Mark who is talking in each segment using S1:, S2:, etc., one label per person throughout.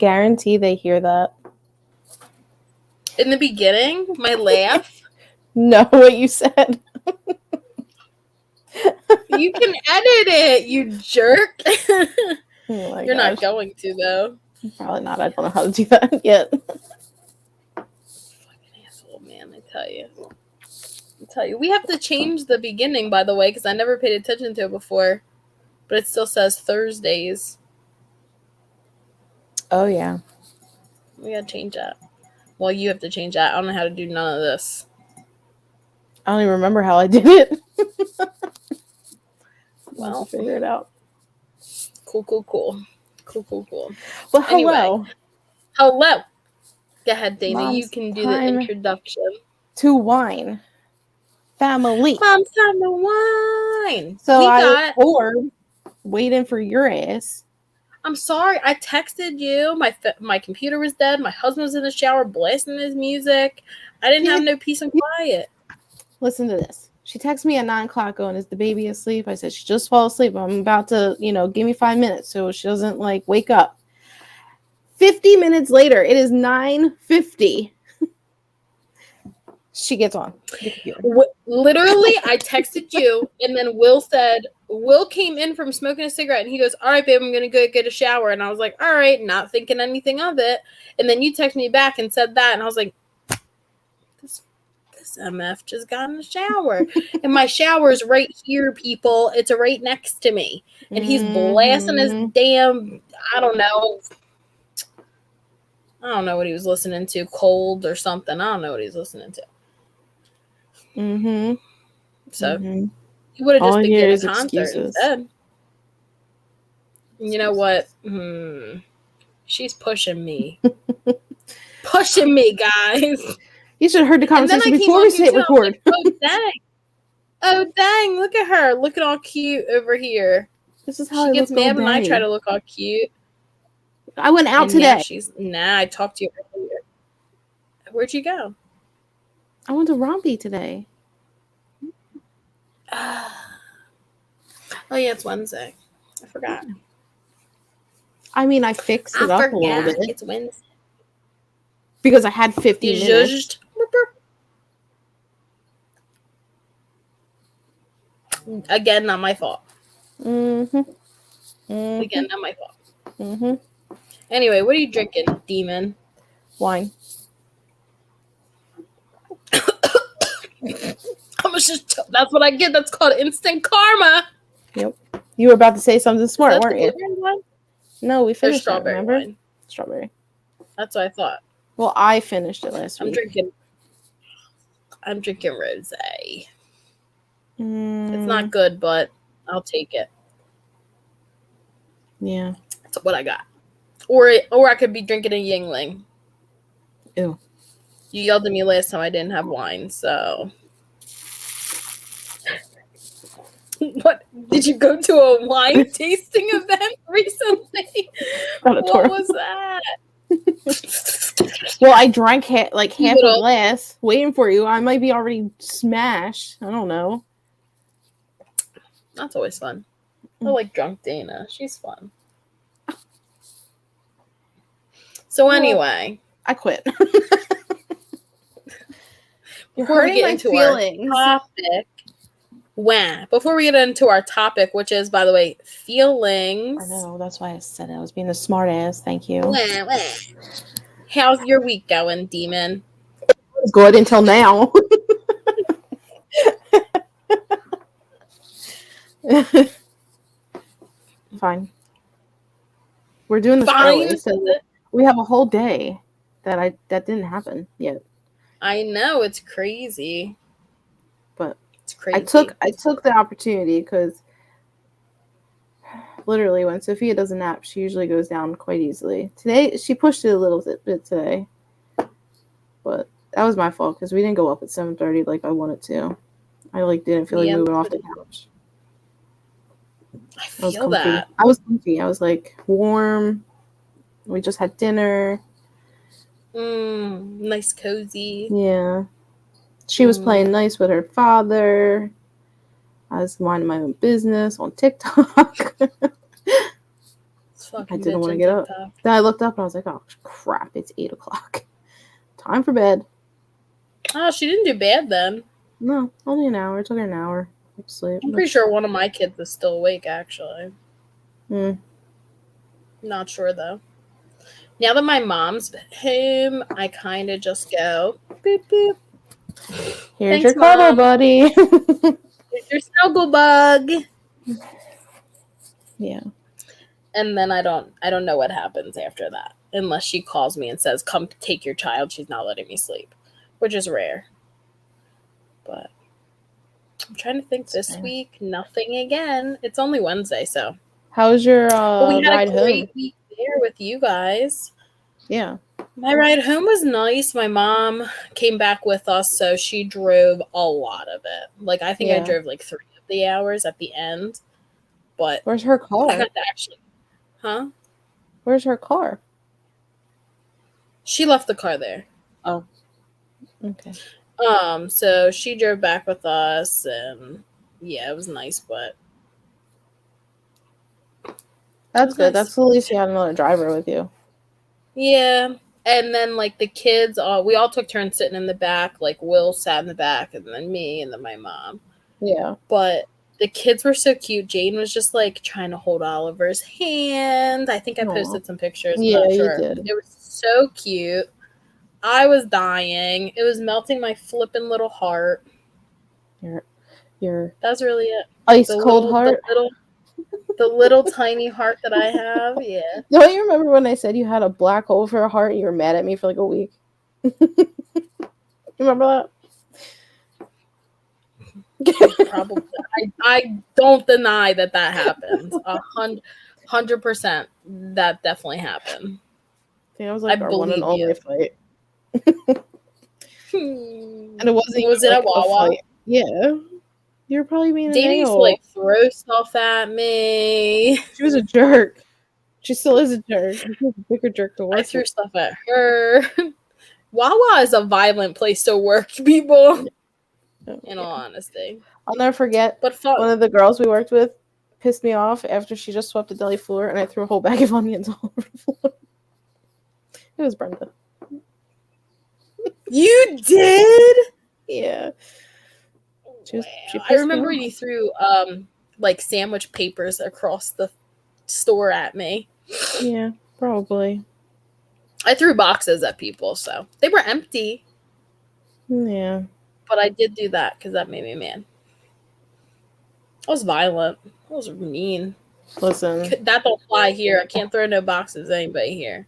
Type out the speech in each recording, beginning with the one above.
S1: guarantee they hear that.
S2: In the beginning, my laugh.
S1: No, what you said.
S2: You can edit it, you jerk.
S1: Oh my
S2: You're
S1: gosh.
S2: not going to, though.
S1: Probably not. I don't know how to do that yet.
S2: Fucking asshole, man, I tell you. We have to change the beginning, by the way, because I never paid attention to it before. But it still says Thursdays.
S1: Oh, yeah.
S2: We gotta change that. Well, you have to change that. I don't know how to do none of this.
S1: I don't even remember how I did it.
S2: Well,
S1: figure it out.
S2: Cool.
S1: Well, hello.
S2: Anyway, hello. Go ahead, Dana.
S1: Mom's
S2: you can do the introduction.
S1: To wine. Family.
S2: Mom's time to wine.
S1: So I was bored waiting for your ass.
S2: I'm sorry. I texted you. My computer was dead. My husband was in the shower blasting his music. I didn't have no peace and quiet.
S1: Listen to this. She texted me at 9 o'clock going, is the baby asleep? I said, she just fall asleep. I'm about to, give me 5 minutes so she doesn't wake up. 50 minutes later, it is 9:50. She gets on.
S2: Literally, I texted you, and then Will came in from smoking a cigarette, and he goes, all right, babe, I'm going to go get a shower. And I was like, all right, not thinking anything of it. And then you texted me back and said that, and I was like, this MF just got in the shower. And my shower's right here, people. It's right next to me. And he's blasting his damn, I don't know what he was listening to, Cold or something. I don't know what he's listening to. So he would have just been getting a concert instead. You know what? She's pushing me. Pushing me, guys.
S1: You should have heard the conversation before we hit record.
S2: Like, oh, dang. Look at her. Looking all cute over here.
S1: This is how
S2: she gets mad when I try to look all cute.
S1: I went out today.
S2: I talked to you earlier. Where'd you go?
S1: I went to Rompy today.
S2: Oh, yeah, it's Wednesday. I forgot.
S1: I mean, I fixed it up a little bit.
S2: It's Wednesday.
S1: Because I had 50 minutes.
S2: Again, not my fault.
S1: Again,
S2: not my fault. Anyway, what are you drinking, demon?
S1: Wine.
S2: That's what I get. That's called instant karma.
S1: Yep. You were about to say something smart, weren't you? No, we finished
S2: strawberry
S1: that, remember?
S2: wine.
S1: Strawberry.
S2: That's what I thought.
S1: Well, I finished it last week.
S2: I'm drinking rosé. It's not good, but I'll take it.
S1: Yeah.
S2: That's what I got. Or I could be drinking a Yingling.
S1: Ew.
S2: You yelled at me last time I didn't have wine, so. What? Did you go to a wine tasting event recently? What was that?
S1: Well, I drank half a glass waiting for you. I might be already smashed. I don't know.
S2: That's always fun. I like drunk Dana. She's fun. So anyway.
S1: I quit.
S2: You're hurting my feelings. Before we get into our topic, which is, by the way, feelings.
S1: I know, that's why I said it. I was being a smart ass. Thank you.
S2: How's your week going, demon?
S1: Good until now. Fine. We're doing this early, so we have a whole day that didn't happen yet.
S2: I know, it's crazy.
S1: But
S2: it's crazy.
S1: I took the opportunity because literally when Sophia does a nap, she usually goes down quite easily. Today, she pushed it a little bit today. But that was my fault because we didn't go up at 7:30 like I wanted to. I didn't feel like moving off the couch.
S2: I feel that.
S1: I was comfy. I was warm. We just had dinner.
S2: Nice, cozy.
S1: Yeah. She was playing nice with her father. I was minding my own business on TikTok.
S2: It's Fucking
S1: didn't
S2: bitch
S1: want to
S2: in
S1: get up.
S2: TikTok.
S1: Then I looked up and I was like, oh crap, it's 8 o'clock. Time for bed.
S2: Oh, she didn't do bad then.
S1: No, only an hour. It took her an hour to sleep.
S2: I'm pretty sure one of my kids is still awake, actually. Not sure, though. Now that my mom's home, I kind of just go, boop, boop.
S1: Here's
S2: Thanks,
S1: your cuddle
S2: Mom.
S1: buddy.
S2: Here's your snuggle bug.
S1: Yeah.
S2: And then I don't know what happens after that. Unless she calls me and says, come take your child. She's not letting me sleep. Which is rare. But I'm trying to think this week. Nothing again. It's only Wednesday, so.
S1: How's your
S2: we had
S1: ride
S2: a great
S1: home?
S2: week there with you guys.
S1: Yeah.
S2: My ride home was nice. My mom came back with us, so she drove a lot of it. Like, I think I drove like 3 of the hours at the end. But
S1: where's her car?
S2: I got to actually, huh?
S1: Where's her car?
S2: She left the car there.
S1: Oh. Okay.
S2: So she drove back with us, and yeah, it was nice, but
S1: that's good.
S2: Nice.
S1: That's at least you had another driver with you.
S2: Yeah. And then, like, the kids, we all took turns sitting in the back. Like, Will sat in the back, and then me, and then my mom.
S1: Yeah.
S2: But the kids were so cute. Jane was just, like, trying to hold Oliver's hand. I think I posted some pictures.
S1: Yeah,
S2: not sure.
S1: you did.
S2: It was so cute. I was dying. It was melting my flippin' little heart.
S1: Your
S2: That's really it.
S1: ice cold heart.
S2: The little tiny heart that I have. Yeah.
S1: Don't you remember when I said you had a black hole for a heart and you were mad at me for like a week? You remember
S2: that? Probably. I don't deny that happened. 100%. That definitely happened.
S1: I was like our one and only fight. And it wasn't.
S2: Was it a Wawa?
S1: Fight. Yeah. You're probably being
S2: Dana used to like throw stuff at me.
S1: She was a jerk. She still is a jerk. She's a bigger jerk to work.
S2: I threw stuff at her. Wawa is a violent place to work, people. In all honesty.
S1: I'll never forget.
S2: But fun.
S1: One of the girls we worked with pissed me off after she just swept the deli floor and I threw a whole bag of onions all over the floor. It was Brenda.
S2: You did?
S1: Yeah.
S2: I remember you threw like sandwich papers across the store at me.
S1: Yeah, probably.
S2: I threw boxes at people, so they were empty.
S1: Yeah.
S2: But I did do that because that made me mad. I was violent. I was mean.
S1: Listen.
S2: That don't fly here. I can't throw no boxes at anybody here.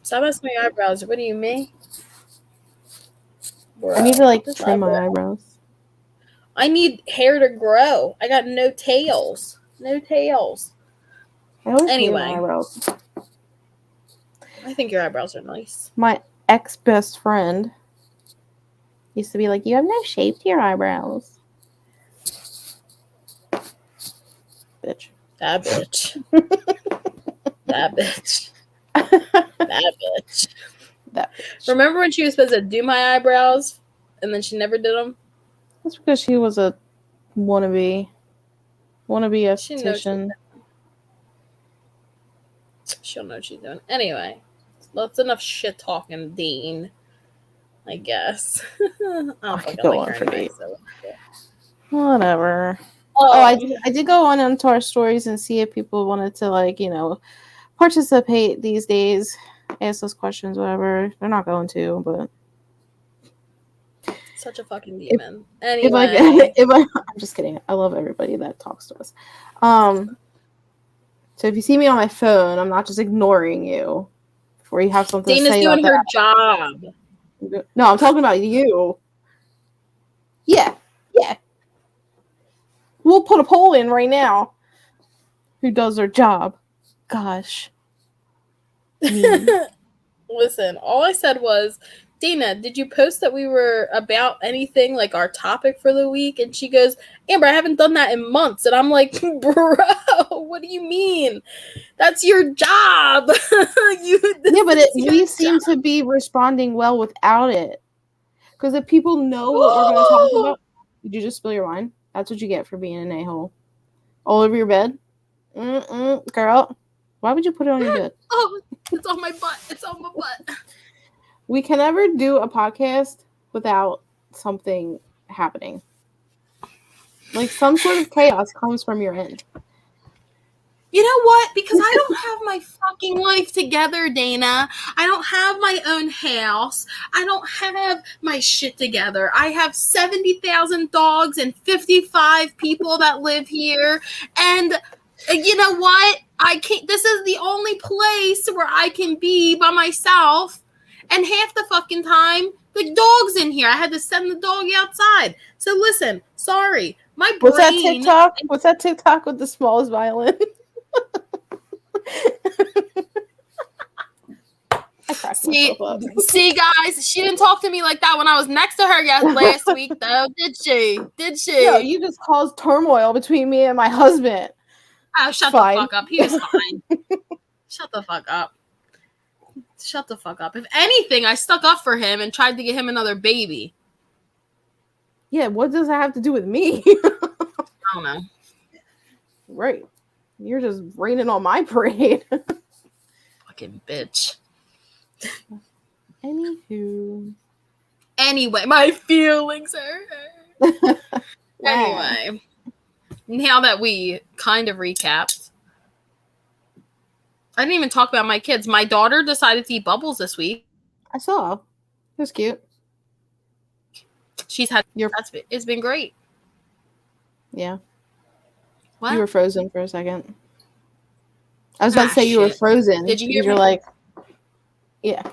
S2: Stop messing my eyebrows. What do you mean? Bro,
S1: I need to like trim my eyebrows.
S2: I need hair to grow. I got no tails. No tails.
S1: Anyway. Eyebrows.
S2: I think your eyebrows are nice.
S1: My ex-best friend used to be like, you have no shape to your eyebrows. Bitch.
S2: That bitch. That bitch. That bitch.
S1: That bitch.
S2: Remember when she was supposed to do my eyebrows and then she never did them?
S1: That's because she was a wannabe esthetician.
S2: She'll know what she's doing. Anyway, that's enough shit talking, Dean. I guess. I
S1: could go on for days. Whatever.
S2: Oh,
S1: I did go on onto our stories and see if people wanted to, like, you know, participate these days, ask us questions, whatever. They're not going to, but
S2: such a fucking demon. Anyway,
S1: I'm just kidding. I love everybody that talks to us. So if you see me on my phone, I'm not just ignoring you. Before you have something
S2: Dana's
S1: to say
S2: doing
S1: about
S2: her job.
S1: No, I'm talking about you. Yeah. We'll put a poll in right now. Who does their job? Gosh.
S2: Listen, all I said was, Dana, did you post that we were about anything, like our topic for the week? And she goes, Amber, I haven't done that in months. And I'm like, bro, what do you mean? That's your job. We seem to be responding well without it.
S1: Because if people know what we're going to talk about, did you just spill your wine? That's what you get for being an a-hole. All over your bed? Girl. Why would you put it on your bed?
S2: Oh, it's on my butt. It's on my butt.
S1: We can never do a podcast without something happening. Like some sort of chaos comes from your end.
S2: You know what? Because I don't have my fucking life together, Dana. I don't have my own house. I don't have my shit together. I have 70,000 dogs and 55 people that live here. And you know what? I can't. This is the only place where I can be by myself. And half the fucking time, the dog's in here. I had to send the dog outside. So listen, sorry. My brain.
S1: What's that TikTok? What's that TikTok with the smallest violin?
S2: See, guys, she didn't talk to me like that when I was next to her last week, though, did she? Did she?
S1: No, you just caused turmoil between me and my husband.
S2: Oh, shut the fuck up. He was fine. Shut the fuck up. Shut the fuck up. If anything, I stuck up for him and tried to get him another baby.
S1: Yeah, what does that have to do with me?
S2: I don't know.
S1: Right. You're just raining on my parade.
S2: Fucking bitch.
S1: Anywho.
S2: Anyway, my feelings are hurt. Anyway. Now that we kind of recapped. I didn't even talk about my kids. My daughter decided to eat bubbles this week.
S1: I saw. It was cute.
S2: She's had it's been great.
S1: Yeah.
S2: What?
S1: You were frozen for a second. I was about to say you were frozen.
S2: Did you hear
S1: You're like, yeah.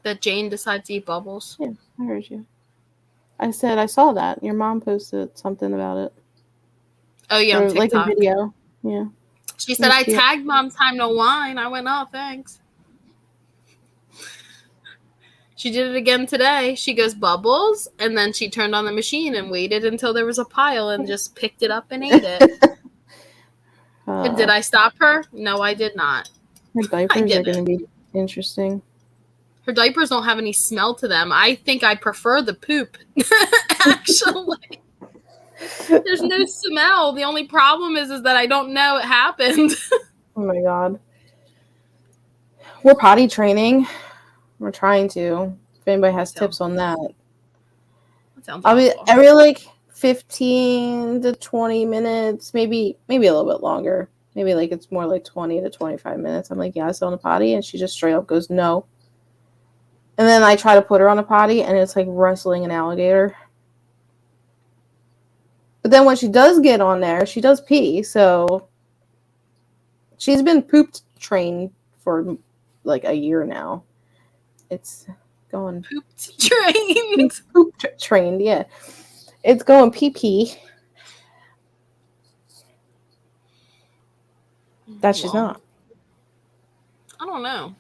S2: That Jane decided to eat bubbles?
S1: Yeah, I heard you. I said I saw that. Your mom posted something about it.
S2: Oh, yeah, on TikTok.
S1: Like a video. Yeah.
S2: She said, I tagged Mom Time to Wine. I went, oh, thanks. She did it again today. She goes, bubbles. And then she turned on the machine and waited until there was a pile and just picked it up and ate it. Did I stop her? No, I did not.
S1: Her diapers are going to be interesting.
S2: Her diapers don't have any smell to them. I think I prefer the poop, actually. There's no smell. The only problem is that I don't know it happened.
S1: Oh, my God. We're potty training. We're trying to. If anybody has tips on that.
S2: I mean,
S1: every like 15 to 20 minutes, maybe a little bit longer. Maybe like it's more like 20 to 25 minutes. I'm like, yeah, I sit on a potty, and she just straight up goes, no. And then I try to put her on a potty, and it's like wrestling an alligator. But then when she does get on there, she does pee. So she's been pooped trained for like a year now. It's going
S2: pooped trained.
S1: Trained, yeah. It's going pee. That she's not.
S2: I don't know.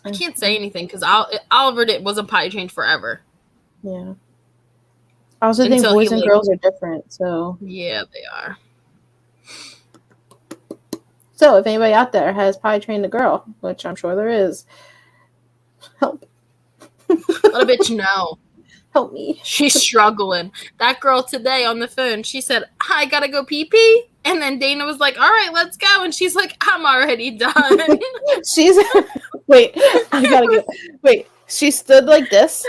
S2: I can't say anything because Oliver wasn't potty trained forever.
S1: Yeah. I also think boys and girls are different, so.
S2: Yeah, they are.
S1: So if anybody out there has potty trained a girl, which I'm sure there is, help.
S2: Let a bitch know.
S1: Help me.
S2: She's struggling. That girl today on the phone, she said, I gotta go pee-pee. And then Dana was like, all right, let's go. And she's like, I'm already done.
S1: Wait, I gotta go. Wait, she stood like this,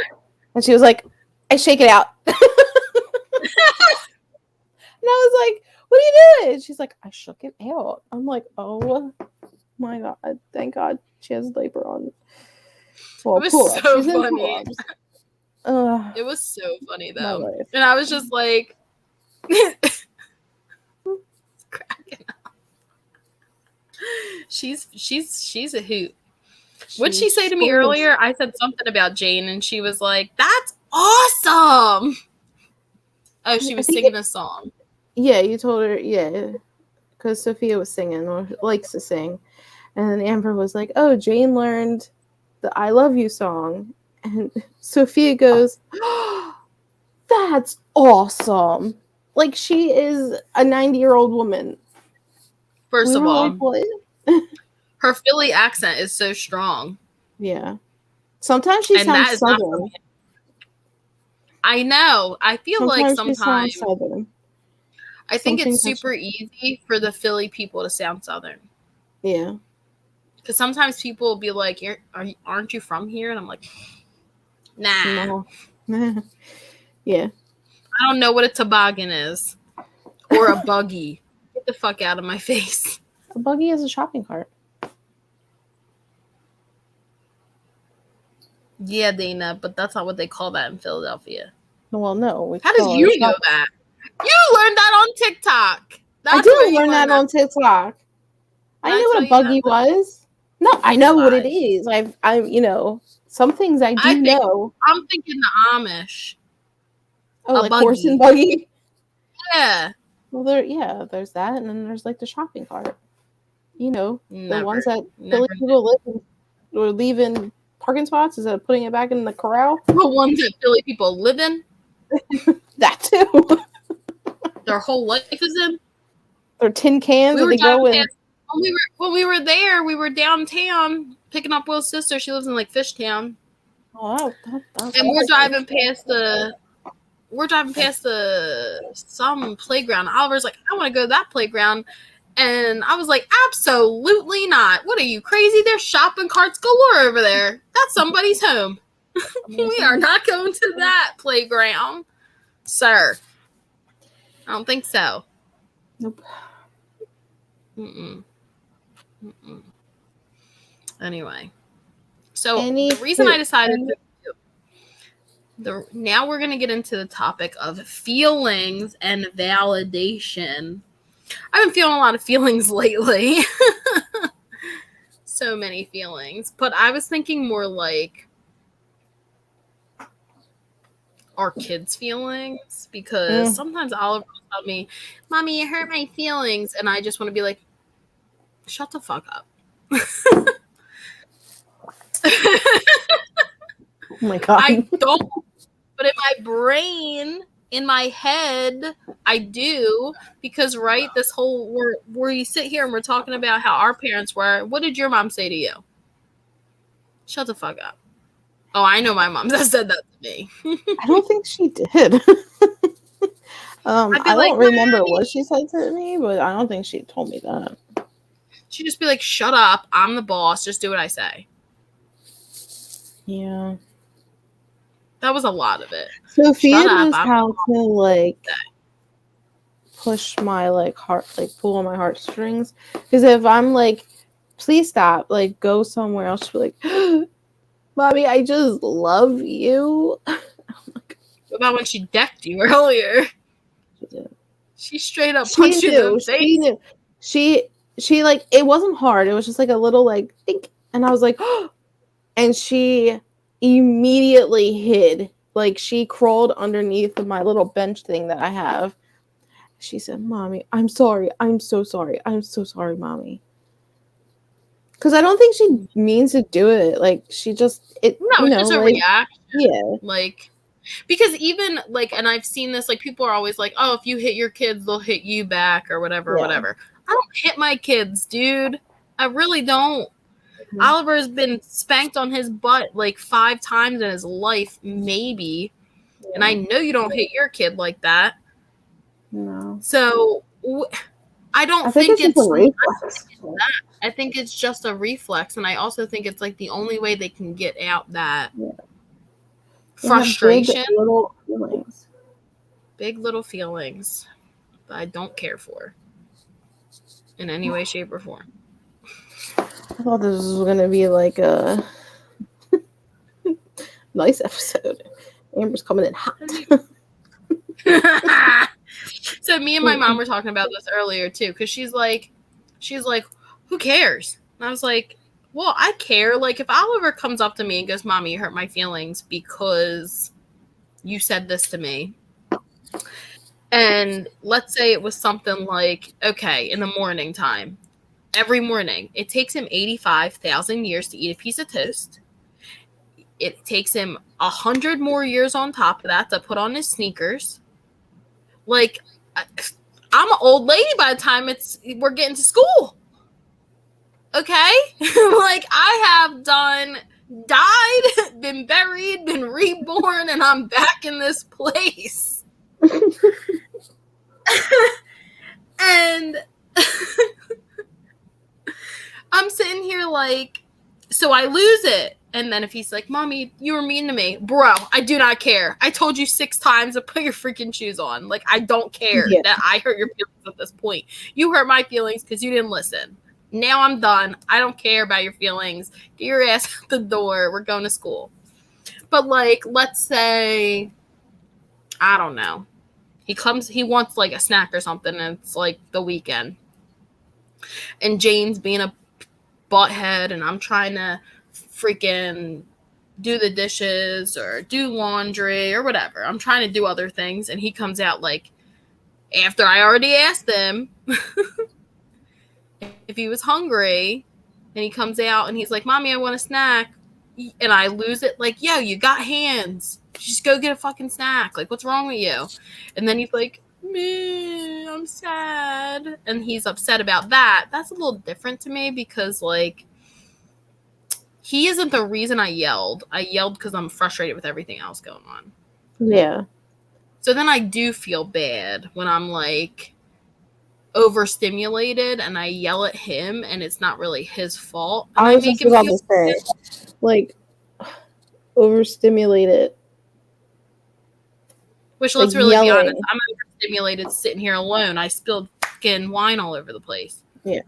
S1: and she was like, I shake it out. And I was like, what are you doing? She's like, I shook it out. I'm like, oh my God. Thank God she has a diaper on. Well,
S2: it was
S1: cool.
S2: so funny. It was so funny though. And I was just like cracking up. She's a hoot. What'd she say to me earlier? I said something about Jane and she was like, that's awesome. Oh, she was singing a song.
S1: Yeah, you told her, yeah. Because Sophia was singing or likes to sing. And then Amber was like, oh, Jane learned the I Love You song. And Sophia goes, oh, that's awesome. Like, she is a 90-year-old woman.
S2: First of all, her Philly accent is so strong.
S1: Yeah. Sometimes she sounds Southern.
S2: I know. I feel like sometimes.
S1: Southern.
S2: I think
S1: Something
S2: it's super easy for the Philly people to sound Southern.
S1: Yeah.
S2: Because sometimes people will be like, aren't you from here? And I'm like, nah.
S1: No. Yeah.
S2: I don't know what a toboggan is. Or a buggy. Get the fuck out of my face.
S1: A buggy is a shopping cart.
S2: Yeah, Dana, but that's not what they call that in Philadelphia.
S1: Well, no.
S2: How did you know that? You learned that on TikTok.
S1: I didn't learn that on TikTok. I knew what a buggy was. No, I know what it is. I some things I do know.
S2: I'm thinking the Amish.
S1: Oh, like horse and buggy?
S2: Yeah.
S1: Well, there's that, and then there's like the shopping cart. You know, the ones that Philly people live in, or leave in parking spots instead of putting it back in the corral.
S2: The ones that Philly people live in?
S1: That too.
S2: Their whole life is in?
S1: Or tin cans that they go in.
S2: When we were there, we were downtown picking up Will's sister. She lives in like Fishtown.
S1: Oh,
S2: and we're driving past some playground. Oliver's like, I want to go to that playground. And I was like, absolutely not. What are you, crazy? There's shopping carts galore over there. That's somebody's home. We are not going to that playground, sir. I don't think so.
S1: Nope.
S2: Anyway. So the reason I decided now we're going to get into the topic of feelings and validation. I've been feeling a lot of feelings lately. So many feelings. But I was thinking more like our kids' feelings. Because sometimes Oliver will tell me, Mommy, it hurt my feelings. And I just want to be like, shut the fuck up.
S1: Oh my God.
S2: I don't. But in my brain, in my head, I do, because this whole where you sit here and we're talking about how our parents were. What did your mom say to you? Shut the fuck up. Oh, I know my mom said that to me.
S1: I don't think she did. I don't remember what she said to me, but I don't think she told me that.
S2: She'd just be like, shut up, I'm the boss, just do what I say.
S1: Yeah.
S2: That was a lot of it.
S1: Sophia knows how to like push my like heart, like pull on my heartstrings. Because if I'm like, please stop, like go somewhere else, she'll be like, Mommy, I just love you.
S2: What about when she decked you earlier?
S1: She did.
S2: She straight up punched you in the face.
S1: She knew. She like, it wasn't hard. It was just like a little like think, and I was like, oh, and she immediately hid. Like she crawled underneath my little bench thing that I have. She said, Mommy, I'm sorry. I'm so sorry. I'm so sorry, Mommy. Because I don't think she means to do it. Like she just
S2: it's just a reaction.
S1: Yeah.
S2: Like, because even like, and I've seen this, like people are always like, oh, if you hit your kids, they'll hit you back or whatever, whatever. I don't hit my kids, dude. I really don't. Mm-hmm. Oliver's been spanked on his butt like 5 times in his life, maybe. Yeah. And I know you don't hit your kid like that.
S1: No.
S2: So I think it's a reflex. I think it's just a reflex. And I also think it's like the only way they can get out that frustration. Big little feelings that I don't care for in any way, shape, or form.
S1: I thought this was going to be like a nice episode. Amber's coming in hot.
S2: So me and my mom were talking about this earlier too, because she's like, who cares? And I was like, well, I care. Like if Oliver comes up to me and goes, Mommy, you hurt my feelings because you said this to me. And let's say it was something like, okay, in the morning time, every morning, it takes him 85,000 years to eat a piece of toast. It takes him 100 more years on top of that to put on his sneakers. Like, I'm an old lady by the time we're getting to school. Okay? Like, I have died, been buried, been reborn, and I'm back in this place. And I'm sitting here like, so I lose it. And then if he's like, Mommy, you were mean to me. Bro, I do not care. I told you 6 times to put your freaking shoes on. Like, I don't care that I hurt your feelings at this point. You hurt my feelings because you didn't listen. Now I'm done. I don't care about your feelings. Get your ass out the door. We're going to school. But, like, let's say, I don't know. He wants, like, a snack or something, and it's, like, the weekend. And Jane's being a butthead, and I'm trying to freaking do the dishes or do laundry or whatever. I'm trying to do other things, and he comes out, like, after I already asked him if he was hungry, and he comes out, and he's like, Mommy, I want a snack. And I lose it, like, yo, you got hands. Just go get a fucking snack. Like, what's wrong with you? And then he's like, man, I'm sad. And he's upset about that. That's a little different to me because, like, he isn't the reason I yelled. I yelled because I'm frustrated with everything else going on.
S1: Yeah.
S2: So then I do feel bad when I'm, like, overstimulated and I yell at him and it's not really his fault. And
S1: I was just about to say, like, overstimulated.
S2: Which, let's really be honest, I'm overstimulated sitting here alone. I spilled fucking wine all over the place.
S1: Yeah.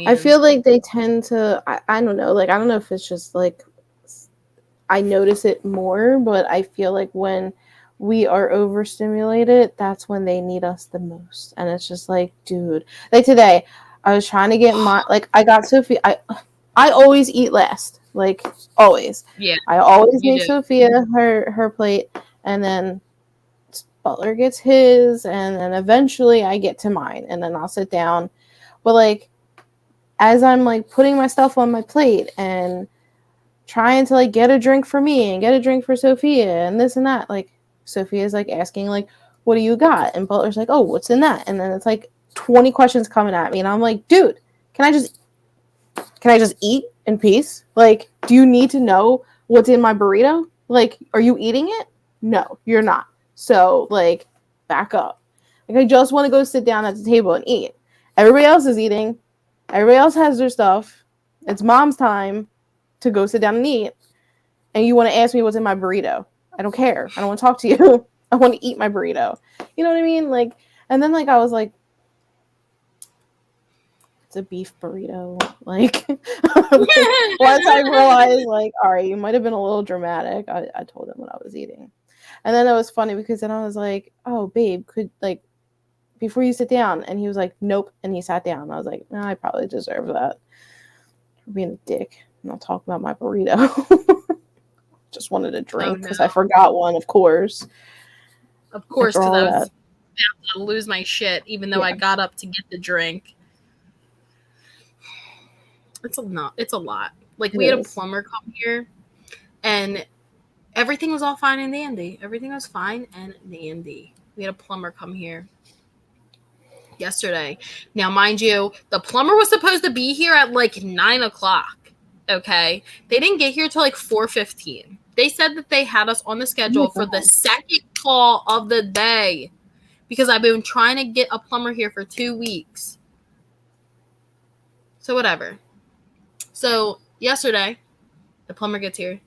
S1: I feel like they tend to, I don't know, like, I don't know if it's just, like, I notice it more, but I feel like when we are overstimulated, that's when they need us the most. And it's just like, dude, like today, I was trying to get I got Sophia, I always eat last, like, always.
S2: Yeah.
S1: I always make Sophia her plate, and then Butler gets his, and then eventually I get to mine, and then I'll sit down. But, like, as I'm, like, putting my stuff on my plate and trying to, like, get a drink for me and get a drink for Sophia and this and that, like, Sophia's, like, asking, like, what do you got? And Butler's like, oh, what's in that? And then it's, like, 20 questions coming at me. And I'm like, dude, can I just eat in peace? Like, do you need to know what's in my burrito? Like, are you eating it? No, you're not. So, like, back up. Like, I just want to go sit down at the table and eat. Everybody else is eating. Everybody else has their stuff. It's mom's time to go sit down and eat. And you want to ask me what's in my burrito. I don't care. I don't want to talk to you. I want to eat my burrito. You know what I mean? Like, and then, like, I was like, it's a beef burrito. Like, once I realized, like, all right, you might have been a little dramatic. I told him what I was eating. And then it was funny because then I was like, oh, babe, could, like, before you sit down. And he was like, nope. And he sat down. I was like, no, I probably deserve that. For being a dick. And I'll talk about my burrito. Just wanted a drink because I forgot one, of course.
S2: Of course, because I was about to lose my shit, even though I got up to get the drink. It's a lot. Like, we had a plumber come here, and everything was all fine and dandy. Everything was fine and dandy. We had a plumber come here yesterday. Now, mind you, the plumber was supposed to be here at, like, 9 o'clock. Okay? They didn't get here till, like, 4:15. They said that they had us on the schedule for the second call of the day because I've been trying to get a plumber here for 2 weeks. So whatever. So yesterday, the plumber gets here.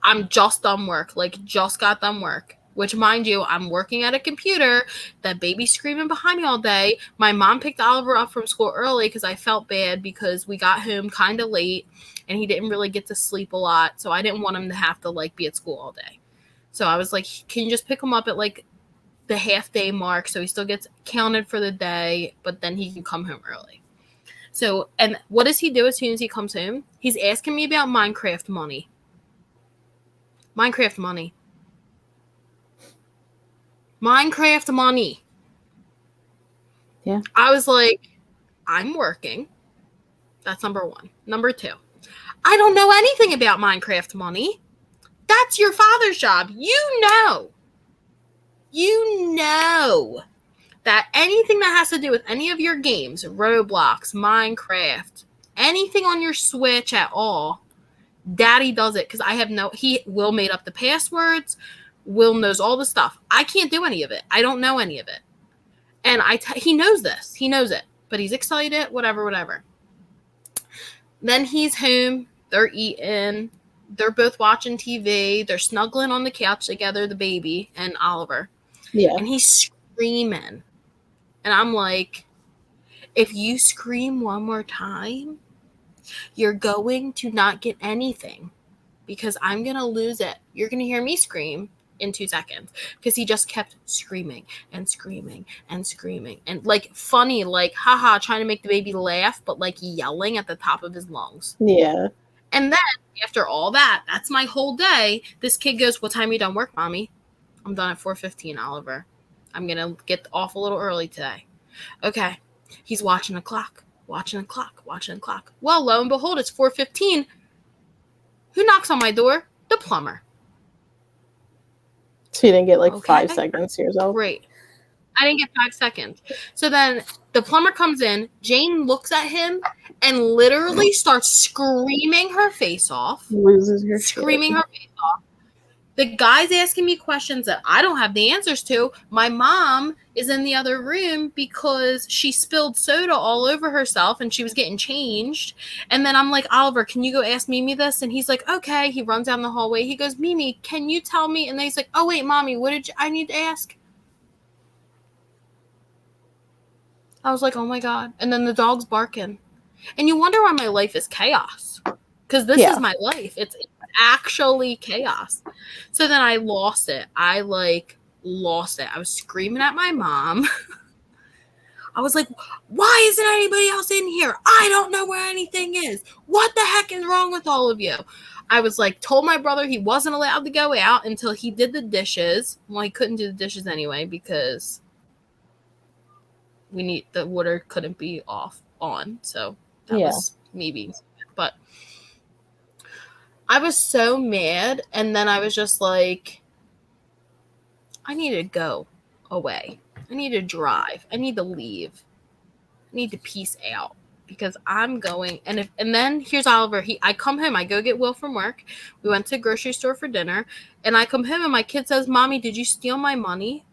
S2: I'm just done work. Like, just got done work. Which, mind you, I'm working at a computer. That baby's screaming behind me all day. My mom picked Oliver up from school early because I felt bad because we got home kind of late and he didn't really get to sleep a lot. So I didn't want him to have to, like, be at school all day. So I was like, can you just pick him up at, like, the half day mark so he still gets counted for the day, but then he can come home early. So, and what does he do as soon as he comes home? He's asking me about Minecraft money. Minecraft money. Minecraft money.
S1: Yeah.
S2: I was like, I'm working. That's number one. Number two, I don't know anything about Minecraft money. That's your father's job. You know that anything that has to do with any of your games, Roblox, Minecraft, anything on your Switch at all, Daddy does it because he will made up the passwords. Will knows all the stuff. I can't do any of it. I don't know any of it. And he knows this. He knows it. But he's excited, whatever. Then he's home. They're eating. They're both watching TV. They're snuggling on the couch together, the baby and Oliver.
S1: Yeah.
S2: And he's screaming. And I'm like, if you scream one more time, you're going to not get anything because I'm going to lose it. You're going to hear me scream in 2 seconds because he just kept screaming and screaming and screaming and like funny, like haha, trying to make the baby laugh, but like yelling at the top of his lungs.
S1: Yeah.
S2: And then after all that, that's my whole day. This kid goes, "What time are you done work, Mommy?" "I'm done at 4:15, Oliver. I'm going to get off a little early today." Okay. He's watching the clock. Well, lo and behold, it's 4:15. Who knocks on my door? The plumber.
S1: So you didn't get like 5 seconds to yourself?
S2: Great. I didn't get 5 seconds. So then the plumber comes in. Jane looks at him and literally starts screaming her face off.
S1: Loses her shit.
S2: Her face off. The guy's asking me questions that I don't have the answers to. My mom is in the other room because she spilled soda all over herself and she was getting changed. And then I'm like, "Oliver, can you go ask Mimi this?" And he's like, "Okay." He runs down the hallway. He goes, "Mimi, can you tell me?" And then he's like, "Oh, wait, Mommy, what did I need to ask?" I was like, oh my God. And then the dog's barking. And you wonder why my life is chaos. Because this is my life. It's actually chaos. So then I lost it. I lost it. I was screaming at my mom. I was like, "Why isn't anybody else in here? I don't know where anything is. What the heck is wrong with all of you?" I was like, told my brother he wasn't allowed to go out until he did the dishes. Well, he couldn't do the dishes anyway because the water couldn't be on. So that was me being stupid. But I was so mad. And then I was just like, I need to go away. I need to drive. I need to leave. I need to peace out because I'm going. And then here's Oliver. I come home. I go get Will from work. We went to the grocery store for dinner. And I come home and my kid says, "Mommy, did you steal my money?"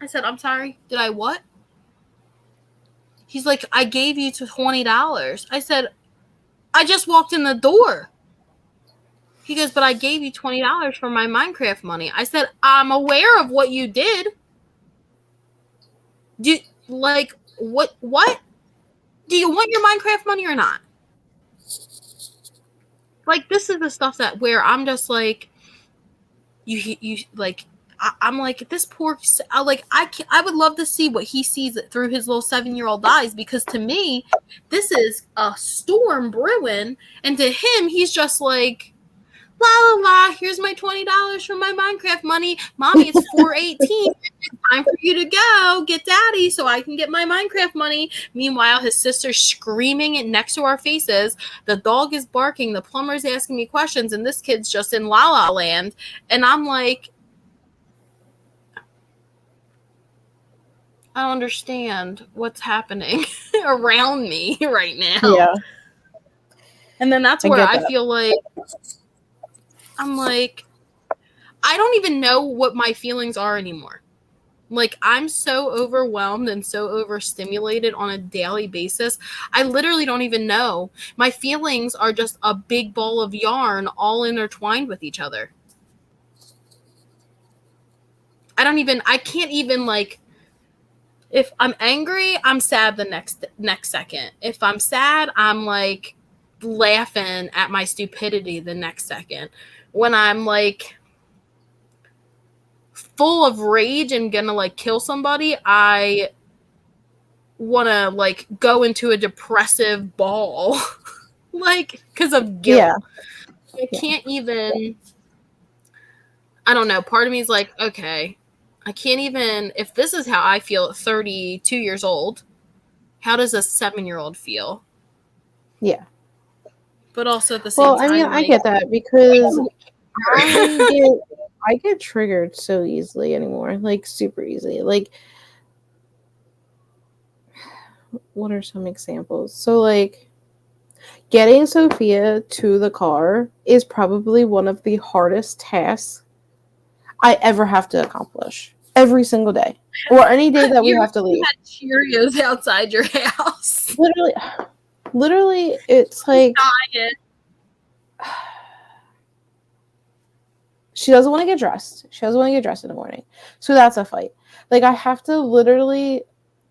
S2: I said, "I'm sorry. Did I what?" He's like, "I gave you $20. I said, "I just walked in the door." He goes, "But I gave you $20 for my Minecraft money." I said, "I'm aware of what you did. What? Do you want your Minecraft money or not?" Like, this is the stuff where I'm just like, you like, I'm like, this poor, I would love to see what he sees through his little 7-year-old eyes, because to me, this is a storm brewing, and to him, he's just like, la la la, here's my $20 from my Minecraft money. Mommy, it's 4:18. It's time for you to go get daddy so I can get my Minecraft money. Meanwhile, his sister's screaming it next to our faces. The dog is barking. The plumber's asking me questions, and this kid's just in la la land. And I'm like, I don't understand what's happening around me right now.
S1: Yeah.
S2: And then that's where I feel like, I'm like, I don't even know what my feelings are anymore. Like, I'm so overwhelmed and so overstimulated on a daily basis. I literally don't even know. My feelings are just a big ball of yarn all intertwined with each other. I can't even, like, if I'm angry, I'm sad the next second. If I'm sad, I'm like laughing at my stupidity the next second. When I'm like full of rage and gonna like kill somebody, I want to like go into a depressive ball, like, because of guilt. Yeah. I can't even, I don't know. Part of me is like, okay, I can't even, if this is how I feel at 32 years old, how does a 7-year-old feel?
S1: Yeah.
S2: But also at the same time.
S1: Well, I mean, I get that because I get triggered so easily anymore, like super easily. Like, what are some examples? So, like, getting Sophia to the car is probably one of the hardest tasks I ever have to accomplish every single day or any day that we have to leave.
S2: Had Cheerios outside your house.
S1: Literally, it's like she doesn't want to get dressed. She doesn't want to get dressed in the morning. So that's a fight. Like, I have to literally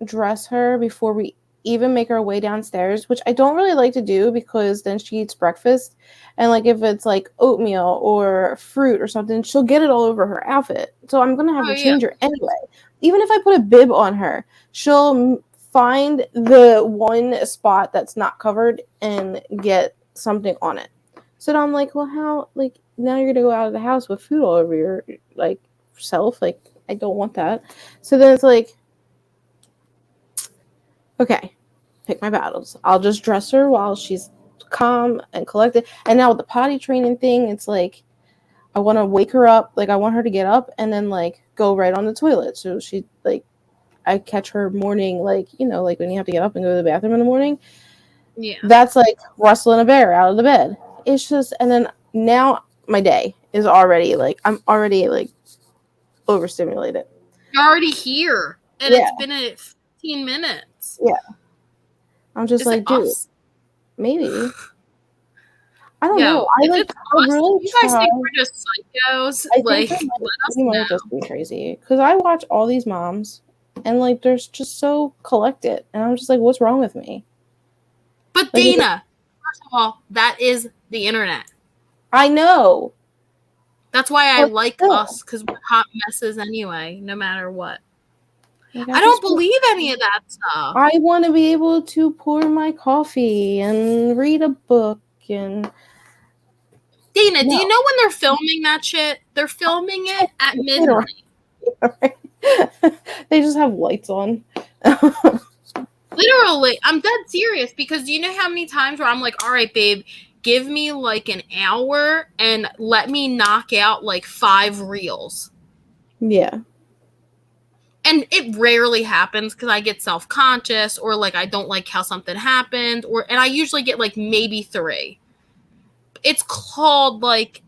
S1: dress her before we even make our way downstairs, which I don't really like to do because then she eats breakfast. And, like, if it's, like, oatmeal or fruit or something, she'll get it all over her outfit. So I'm going to have to change her anyway. Even if I put a bib on her, she'll find the one spot that's not covered and get something on it. So then I'm like, well, how, like, now you're gonna go out of the house with food all over your, like, self. Like, I don't want that. So then it's like, okay, pick my battles. I'll just dress her while she's calm and collected. And now with the potty training thing, it's like, I want to wake her up. Like, I want her to get up and then, like, go right on the toilet. So she, like, I catch her morning, like, you know, like when you have to get up and go to the bathroom in the morning.
S2: Yeah.
S1: That's like rustling a bear out of the bed. It's just, and then now my day is already, like, I'm already, like, overstimulated.
S2: You're already here. And it's been 15 minutes.
S1: Yeah. I'm just like, dude, maybe. I don't know. I really
S2: you guys think we're just psychos?
S1: I think we might just be crazy. Because I watch all these moms and, like, they're just so collected. And I'm just like, what's wrong with me?
S2: But like, Dana, first of all, that is the internet.
S1: I know.
S2: That's why I like us, because we're hot messes anyway, no matter what. Like, I don't believe any of that stuff.
S1: I want to be able to pour my coffee and read a book and...
S2: Dana, do you know when they're filming that shit? They're filming it at midnight.
S1: They just have lights on.
S2: Literally, I'm dead serious, because do you know how many times where I'm like, all right, babe, give me like an hour and let me knock out like 5 reels.
S1: Yeah.
S2: And it rarely happens because I get self-conscious or like I don't like how something happened, and I usually get like maybe 3. It's called like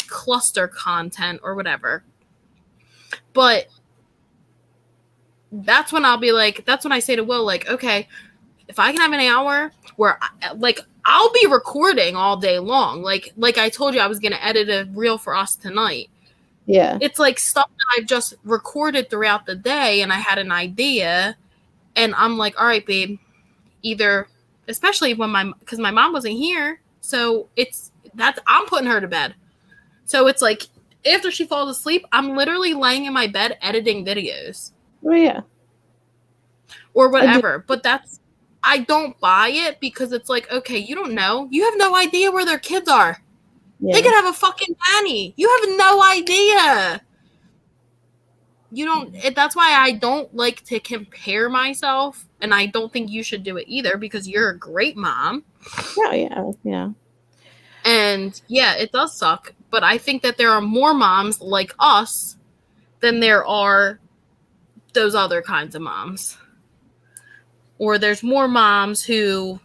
S2: cluster content or whatever. But that's when I'll be like, that's when I say to Will, like, okay, if I can have an hour where I'll be recording all day long. Like I told you, I was going to edit a reel for us tonight.
S1: Yeah.
S2: It's like stuff that I've just recorded throughout the day and I had an idea and I'm like, all right, babe, either, especially when because my mom wasn't here. So I'm putting her to bed. So it's like, after she falls asleep, I'm literally laying in my bed editing videos.
S1: Oh, yeah.
S2: Or whatever. But I don't buy it because it's like, okay, you don't know. You have no idea where their kids are. Yeah. They could have a fucking nanny. You have no idea. You don't. That's why I don't like to compare myself. And I don't think you should do it either because you're a great mom.
S1: Oh, yeah. Yeah.
S2: And yeah, it does suck. But I think that there are more moms like us than there are those other kinds of moms. Or there's more moms who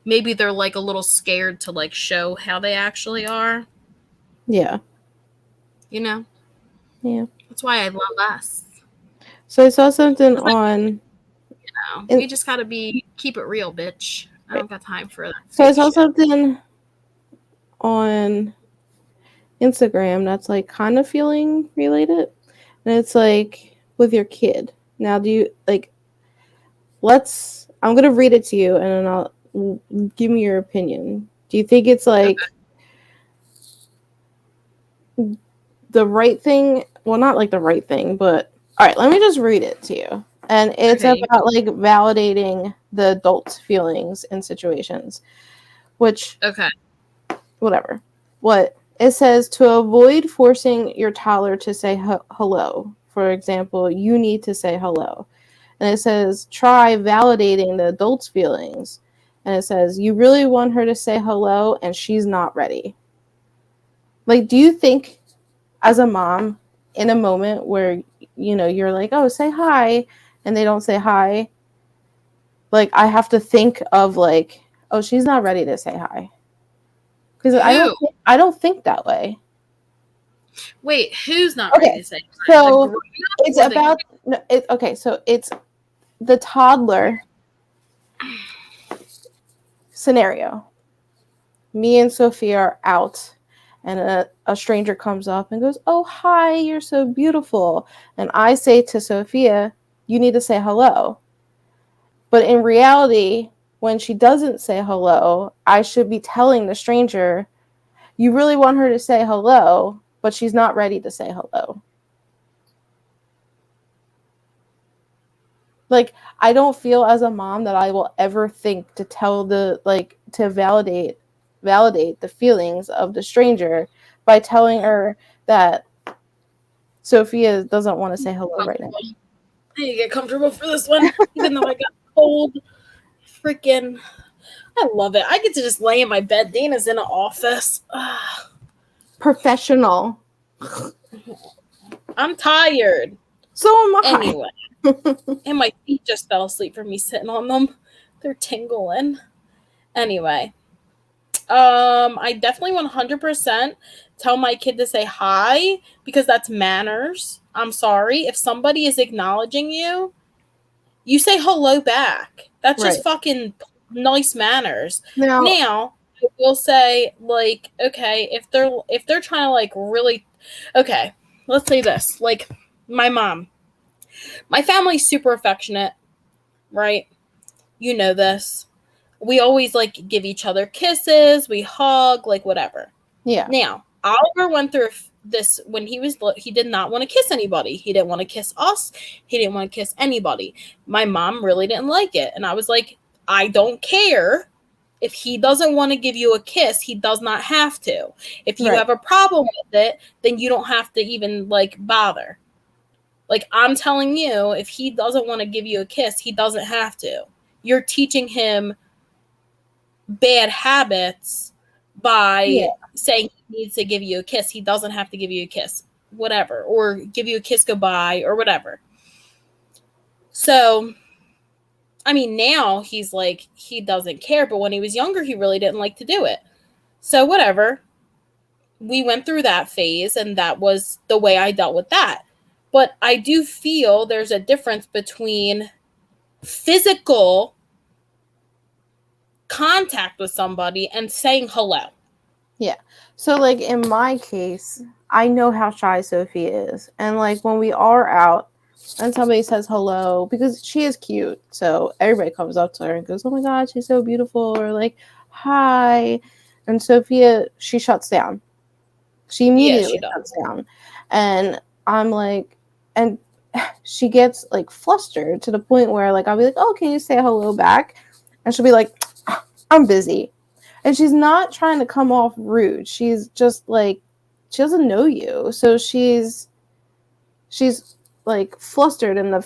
S2: maybe they're like a little scared to like show how they actually are.
S1: Yeah.
S2: You know?
S1: Yeah.
S2: That's why I love us.
S1: So I saw something on...
S2: You know, you just gotta keep it real, bitch. I don't got time for that.
S1: So I saw something on Instagram that's like kind of feeling related. And it's like with your kid. Now do you like... I'm going to read it to you and then I'll give me your opinion. Do you think it's like the right thing? Well, not like the right thing, but all right, let me just read it to you. And it's about like validating the adult's feelings in situations, which, whatever. What it says, to avoid forcing your toddler to say hello. For example, you need to say hello. And it says, try validating the adult's feelings. And it says, you really want her to say hello and she's not ready. Like, do you think as a mom in a moment where, you know, you're like, oh, say hi, and they don't say hi, like, I have to think of like, oh, she's not ready to say hi. Because I don't think that way.
S2: Wait, who's not ready to say?
S1: So it's about so it's the toddler scenario. Me and Sophia are out, and a stranger comes up and goes, "Oh, hi, you're so beautiful." And I say to Sophia, "You need to say hello." But in reality, when she doesn't say hello, I should be telling the stranger, "You really want her to say hello, but she's not ready to say hello." Like, I don't feel as a mom that I will ever think to tell to validate the feelings of the stranger by telling her that Sophia doesn't want to say hello right now.
S2: I need to get comfortable for this one, even though I got cold. Freaking, I love it. I get to just lay in my bed. Dana's in an office.
S1: Professional.
S2: I'm tired.
S1: So am I.
S2: Anyway. And my feet just fell asleep from me sitting on them. They're tingling. Anyway. I definitely 100% tell my kid to say hi because that's manners. I'm sorry. If somebody is acknowledging you, you say hello back. That's just fucking nice manners. Now, I will say, like, okay, if they're trying to, like, really, okay, let's say this. Like, my mom. My family's super affectionate, right? You know this. We always, like, give each other kisses. We hug, like, whatever.
S1: Yeah.
S2: Now, Oliver went through this when he did not want to kiss anybody. He didn't want to kiss us. He didn't want to kiss anybody. My mom really didn't like it. And I was like, I don't care. If he doesn't want to give you a kiss, he does not have to. If you have a problem with it, then you don't have to even, like, bother. Like, I'm telling you, if he doesn't want to give you a kiss, he doesn't have to. You're teaching him bad habits by saying he needs to give you a kiss. He doesn't have to give you a kiss, whatever, or give you a kiss goodbye or whatever. So, I mean, now he's like, he doesn't care, but when he was younger, he really didn't like to do it. So, whatever. We went through that phase, and that was the way I dealt with that. But I do feel there's a difference between physical contact with somebody and saying hello.
S1: Yeah. So, like, in my case, I know how shy Sophie is. And, like, when we are out and somebody says hello, because she is cute, so everybody comes up to her and goes, "Oh my God, she's so beautiful," or like, "Hi." And Sophia, she shuts down. She immediately shuts down. And I'm like, and she gets, like, flustered to the point where, like, I'll be like, "Oh, can you say hello back?" And she'll be like, "I'm busy." And she's not trying to come off rude. She's just, like, she doesn't know you. So she's like, flustered, and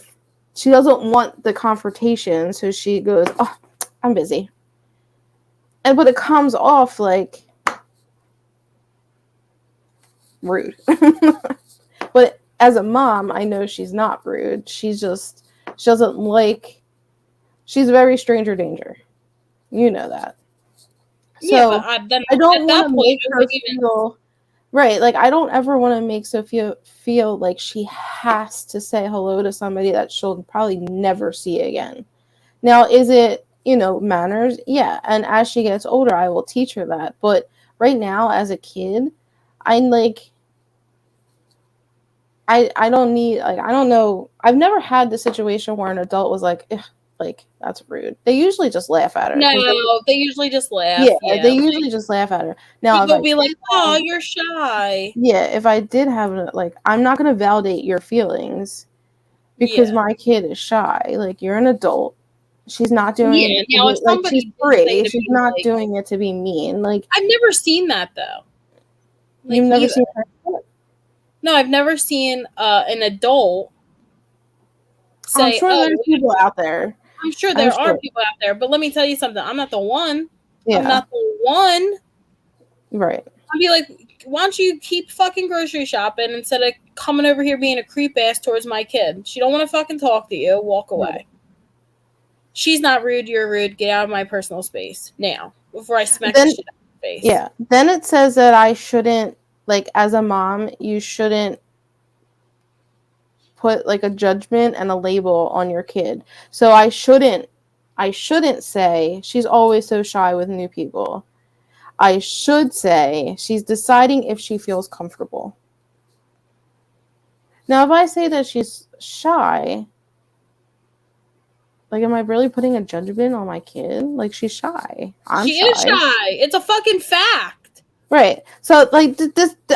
S1: she doesn't want the confrontation. So she goes, "Oh, I'm busy." But it comes off like rude. But as a mom, I know she's not rude. She doesn't like, she's very stranger danger. You know that. So
S2: but
S1: I don't want to make her feel right. Like, I don't ever want to make Sophia feel like she has to say hello to somebody that she'll probably never see again. Now, is it, manners? Yeah. And as she gets older, I will teach her that. But right now, as a kid, I'm like, I don't need, like, I don't know. I've never had the situation where an adult was like, like, that's rude. They usually just laugh at her.
S2: No, they usually just laugh.
S1: Yeah, they usually just laugh at her. Now,
S2: they'll be like, "Oh, you're shy."
S1: Yeah, if I did have, like, I'm not going to validate your feelings because my kid is shy. Like, you're an adult. She's not doing it.
S2: Now, if
S1: like, she's free. She's not
S2: like,
S1: doing it to be mean. Like,
S2: I've never seen that, though.
S1: Like, you've never seen her?
S2: No, I've never seen an adult say,
S1: I'm sure there's people out there.
S2: I'm sure there are people out there, but let me tell you something. I'm not the one.
S1: Yeah.
S2: I'm not the one.
S1: Right.
S2: I'd be like, why don't you keep fucking grocery shopping instead of coming over here being a creep ass towards my kid? She don't want to fucking talk to you. Walk away. Right. She's not rude. You're rude. Get out of my personal space now before I smack the shit out. face.
S1: Yeah. Then it says that I shouldn't, like, as a mom, you shouldn't put like a judgment and a label on your kid. So I shouldn't say she's always so shy with new people. I should say she's deciding if she feels comfortable. Now, if I say that she's shy, like, am I really putting a judgment on my kid? Like, she's shy.
S2: She is shy. It's a fucking fact.
S1: Right. So, like,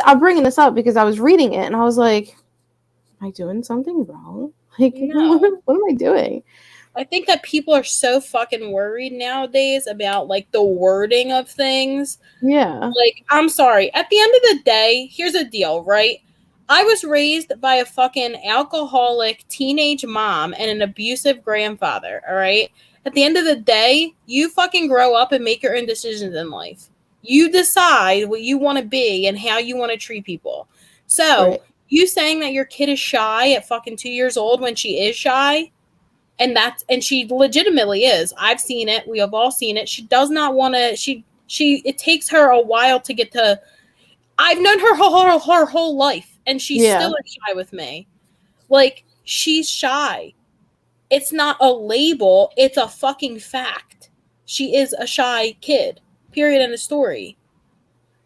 S1: I'm bringing this up because I was reading it and I was like, am I doing something wrong? Like,
S2: No.
S1: what am I doing?
S2: I think that people are so fucking worried nowadays about, like, the wording of things.
S1: Yeah.
S2: Like, I'm sorry. At the end of the day, here's a deal, right? I was raised by a fucking alcoholic teenage mom and an abusive grandfather, all right? At the end of the day, you fucking grow up and make your own decisions in life. You decide what you want to be and how you want to treat people. So,
S1: Right.
S2: you saying that your kid is shy at fucking 2 years old when she is shy, and she legitimately is. I've seen it. We have all seen it. She does not want to, it takes her a while to get to, I've known her whole life, and she's still shy with me. Like, she's shy. It's not a label. It's a fucking fact. She is a shy kid. Period. End of story.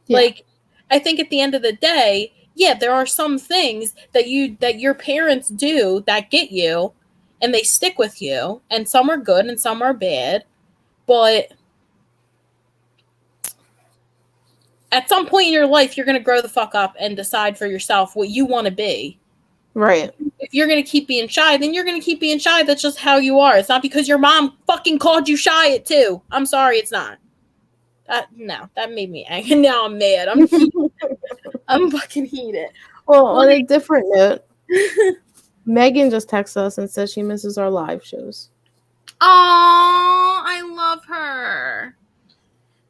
S2: Yeah. Like, I think at the end of the day, yeah, there are some things that your parents do that get you, and they stick with you, and some are good and some are bad, but at some point in your life, you're going to grow the fuck up and decide for yourself what you want to be.
S1: Right.
S2: If you're going to keep being shy, then you're going to keep being shy. That's just how you are. It's not because your mom fucking called you shy at 2. I'm sorry, it's not. No, that made me angry. Now I'm mad. I'm heated. I'm fucking heated.
S1: Well, on a different note, Megan just texted us and said she misses our live shows.
S2: Oh, I love her.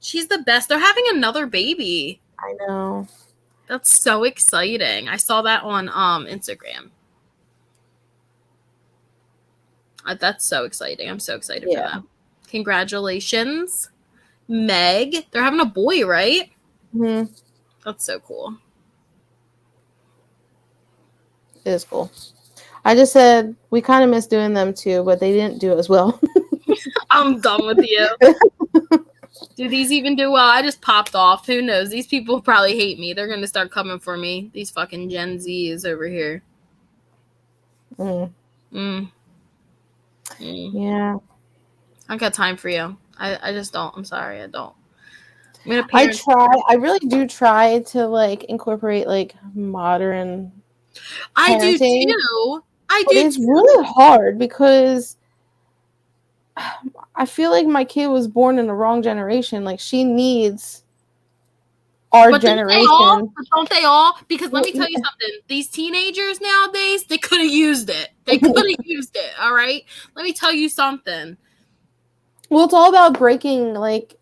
S2: She's the best. They're having another baby.
S1: I know.
S2: That's so exciting. I saw that on Instagram. That's so exciting. I'm so excited for that. Congratulations, Meg. They're having a boy, right?
S1: Mm-hmm.
S2: That's so cool.
S1: It is cool. I just said we kind of miss doing them too, but they didn't do as well.
S2: I'm done with you. Do these even do well? I just popped off. Who knows? These people probably hate me. They're going to start coming for me. These fucking Gen Zs over here. Yeah. I got time for you. I just don't. I'm sorry. I don't.
S1: I really do try to, like, incorporate, like, modern
S2: I
S1: parenting.
S2: do too.
S1: It's really hard because I feel like my kid was born in the wrong generation. Like, she needs our generation.
S2: Don't they all? Because let me tell you something. These teenagers nowadays, they could have used it. All right? Let me tell you something.
S1: Well, it's all about breaking, like,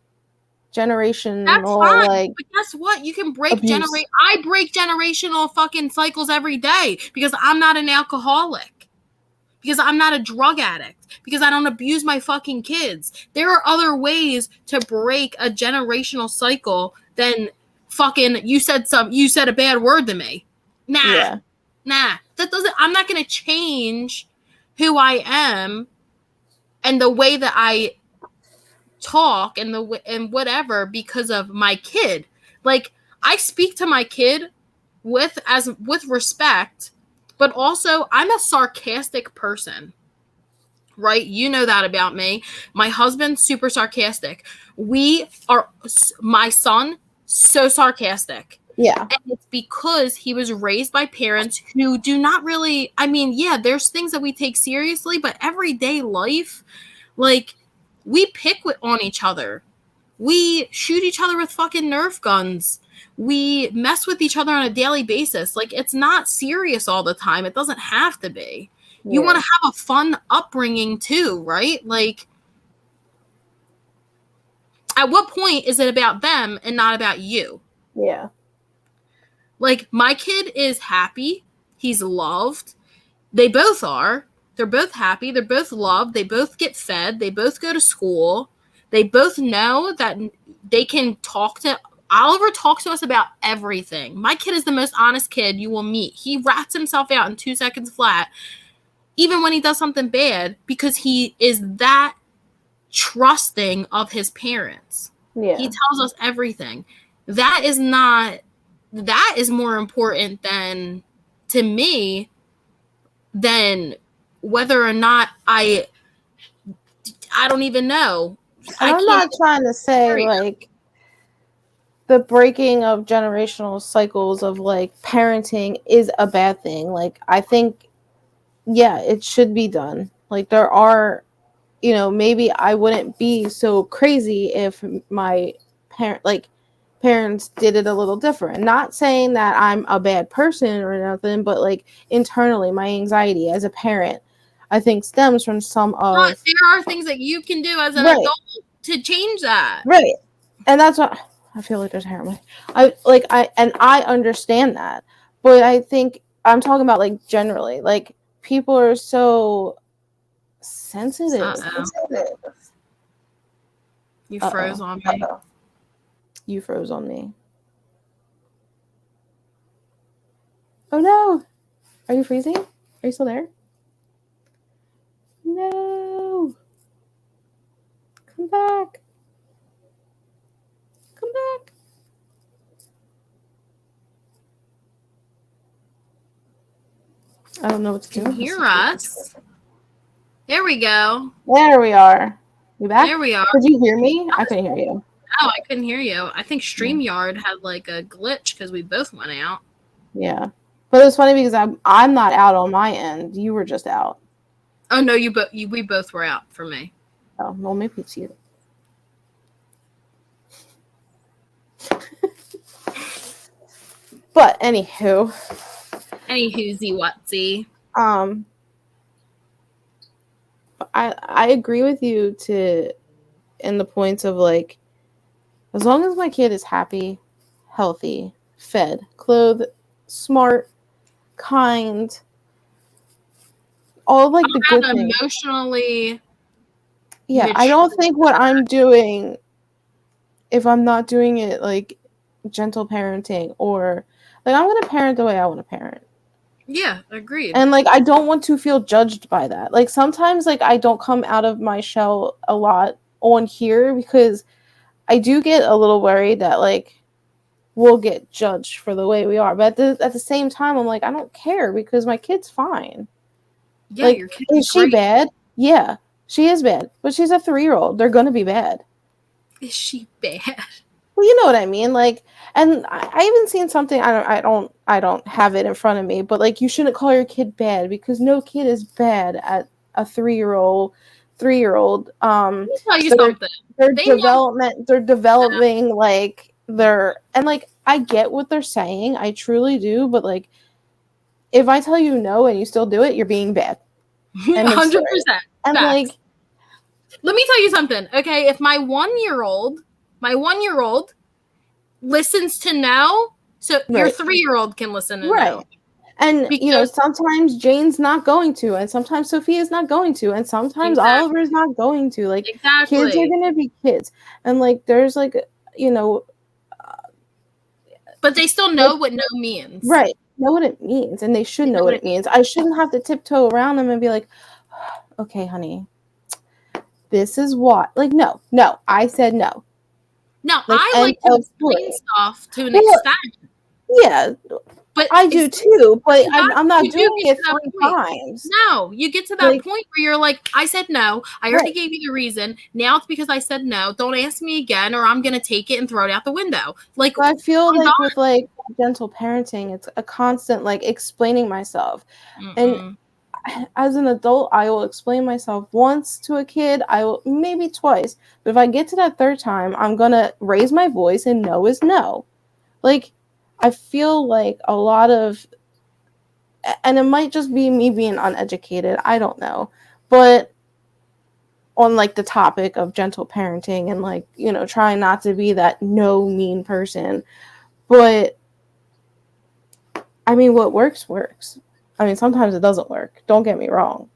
S1: generational.
S2: That's fine.
S1: Like,
S2: but guess what? You can break I break generational fucking cycles every day because I'm not an alcoholic. Because I'm not a drug addict. Because I don't abuse my fucking kids. There are other ways to break a generational cycle than fucking you said a bad word to me. Nah. I'm not going to change who I am and the way that I talk and whatever because of my kid. Like, I speak to my kid with respect, but also I'm a sarcastic person. Right? You know that about me. My husband's super sarcastic. My son, so sarcastic.
S1: Yeah.
S2: And it's because he was raised by parents who do not really, I mean, yeah, there's things that we take seriously, but everyday life, like, we pick on each other. We shoot each other with fucking Nerf guns. We mess with each other on a daily basis. Like, it's not serious all the time. It doesn't have to be. Yeah. You want to have a fun upbringing too, right? Like, at what point is it about them and not about you?
S1: Yeah.
S2: Like, my kid is happy. He's loved. They both are. They're both happy. They're both loved. They both get fed. They both go to school. They both know that they can talk to Oliver talks to us about everything. My kid is the most honest kid you will meet. He rats himself out in 2 seconds flat, even when he does something bad, because he is that trusting of his parents.
S1: Yeah.
S2: He tells us everything. That is more important than, to me, than whether or not I don't even know.
S1: And I'm not trying to say like the breaking of generational cycles of like parenting is a bad thing. Like, I think, yeah, it should be done. Like, there are, you know, maybe I wouldn't be so crazy if my parents did it a little different. Not saying that I'm a bad person or nothing, but like internally, my anxiety as a parent, I think, stems from some of.
S2: But there are things that you can do as an adult to change that.
S1: Right. And that's what I feel like. There's hair on my. I understand that, but I think I'm talking about like generally, like people are so sensitive.
S2: You froze on me.
S1: You froze on me. Oh no! Are you freezing? Are you still there? No! Come back! Come back! I don't know what to do.
S2: You can hear us. There we go.
S1: There we are. You back?
S2: There we are.
S1: Could you hear me? I couldn't hear you.
S2: No, I couldn't hear you. I think StreamYard had like a glitch because we both went out.
S1: Yeah, but it was funny because I'm not out on my end. You were just out.
S2: Oh no, we both were out for me.
S1: Oh well, maybe it's you. But anywho,
S2: whoosy whatsy.
S1: I agree with you in the points of like, as long as my kid is happy, healthy, fed, clothed, smart, kind, all like the good things.
S2: Emotionally.
S1: Yeah, I don't think what I'm doing, if I'm not doing it like gentle parenting, or like I'm gonna parent the way I want to parent.
S2: Yeah, agreed.
S1: And like I don't want to feel judged by that. Like sometimes like I don't come out of my shell a lot on here because I do get a little worried that like we'll get judged for the way we are. But at the same time, I'm like, I don't care because my kid's fine.
S2: Yeah,
S1: like,
S2: your kid
S1: is she bad? Yeah, she is bad. But she's a 3-year-old. They're gonna be bad.
S2: Is she bad?
S1: Well, you know what I mean. Like, and I even seen something. I don't have it in front of me. But like, you shouldn't call your kid bad because no kid is bad at a 3-year-old.
S2: Let me tell you something.
S1: They're developing like and like I get what they're saying. I truly do. But like, if I tell you no and you still do it, you're being bad.
S2: 100%.
S1: And like,
S2: let me tell you something. Okay, if my 1-year-old listens to no, so your 3-year-old can listen to no.
S1: And you know, sometimes Jane's not going to, and sometimes Sophia's not going to, and sometimes Oliver's not going to. Like, kids are gonna be kids, and like, there's like, you know,
S2: but they still know what no means,
S1: right? Know what it means, and they should know what it means. I shouldn't have to tiptoe around them and be like, okay, honey, this is what. Like, no, I said no.
S2: No, like, I like to explain stuff to an extent.
S1: Yeah, but I do too. But I'm not doing it 3 times.
S2: No, you get to that point where you're like, I said no. I already gave you the reason. Now it's because I said no. Don't ask me again, or I'm gonna take it and throw it out the window. Like,
S1: I feel like with like gentle parenting, it's a constant like explaining myself. And as an adult, I will explain myself once to a kid. I will maybe twice. But if I get to that 3rd time, I'm gonna raise my voice, and no is no. Like, I feel like a lot of, and it might just be me being uneducated, I don't know, but on like the topic of gentle parenting and like, you know, trying not to be that no mean person, but I mean, what works. I mean, sometimes it doesn't work, don't get me wrong,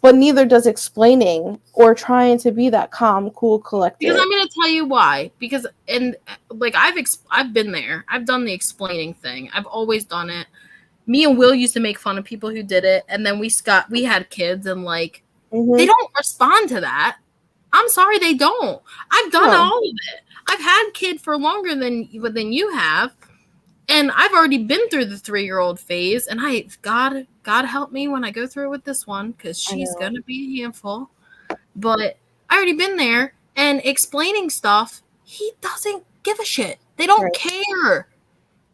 S1: but neither does explaining or trying to be that calm, cool, collected.
S2: Because I'm going to tell you why. Because, and like, I've been there. I've done the explaining thing. I've always done it. Me and Will used to make fun of people who did it, and then we had kids, and like, they don't respond to that. I'm sorry, they don't. I've done all of it. I've had kid for longer than you have, and I've already been through the 3-year-old phase, and God help me when I go through with this one, because she's gonna be a handful. But I already been there, and explaining stuff, he doesn't give a shit. They don't care.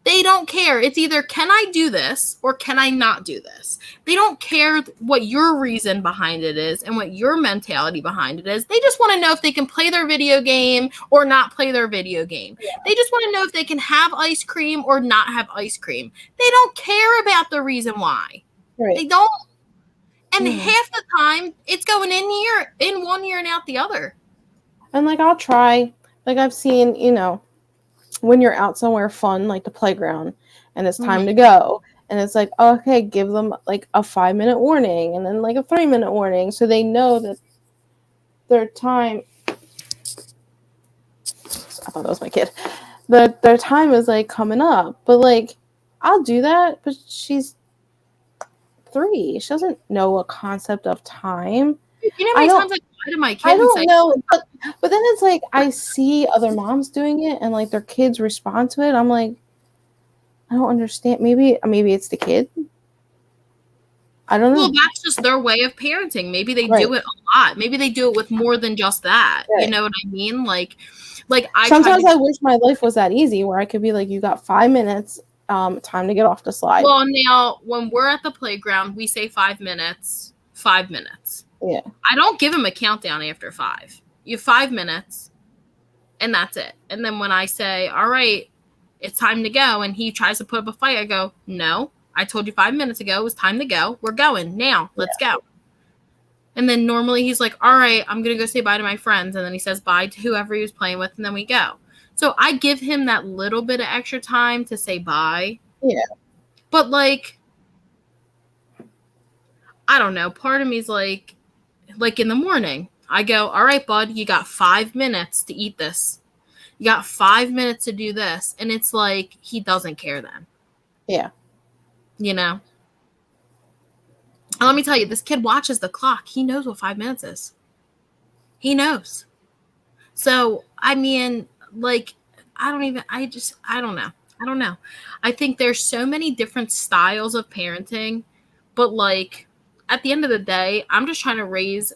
S2: They don't care. It's either, can I do this or can I not do this? They don't care what your reason behind it is and what your mentality behind it is. They just want to know if they can play their video game or not play their video game. Yeah. They just want to know if they can have ice cream or not have ice cream. They don't care about the reason why. Right. They don't. And half the time, it's going in one ear and out the other.
S1: And like, I'll try. Like, I've seen, when you're out somewhere fun, like the playground, and it's time to go, and it's like, okay, give them like a 5-minute warning and then like a 3-minute warning, so they know that their time, I thought that was my kid, that their time is like coming up. But like, I'll do that, but she's 3. She doesn't know a concept of time.
S2: You know how many times I lie to my kids?
S1: I don't know, but then it's like, I see other moms doing it, and like their kids respond to it. I'm like, I don't understand. Maybe it's the kid. I don't know.
S2: Well, that's just their way of parenting. Maybe they do it a lot. Maybe they do it with more than just that. Right. You know what I mean? Like
S1: sometimes I wish my life was that easy, where I could be like, you got 5 minutes, time to get off the slide.
S2: Well, now when we're at the playground, we say 5 minutes. 5 minutes.
S1: Yeah.
S2: I don't give him a countdown after 5. You have 5 minutes, and that's it. And then when I say, all right, it's time to go, and he tries to put up a fight, I go, no, I told you 5 minutes ago it was time to go. We're going now. Let's go. And then normally he's like, all right, I'm going to go say bye to my friends. And then he says bye to whoever he was playing with, and then we go. So I give him that little bit of extra time to say bye.
S1: Yeah.
S2: But like, I don't know. Part of me is like in the morning, I go, all right, bud, you got 5 minutes to eat this. You got 5 minutes to do this. And it's like, he doesn't care then.
S1: Yeah.
S2: You know? And let me tell you, this kid watches the clock. He knows what 5 minutes is. He knows. So, I mean, like, I don't know. I don't know. I think there's so many different styles of parenting, but like, at the end of the day, I'm just trying to raise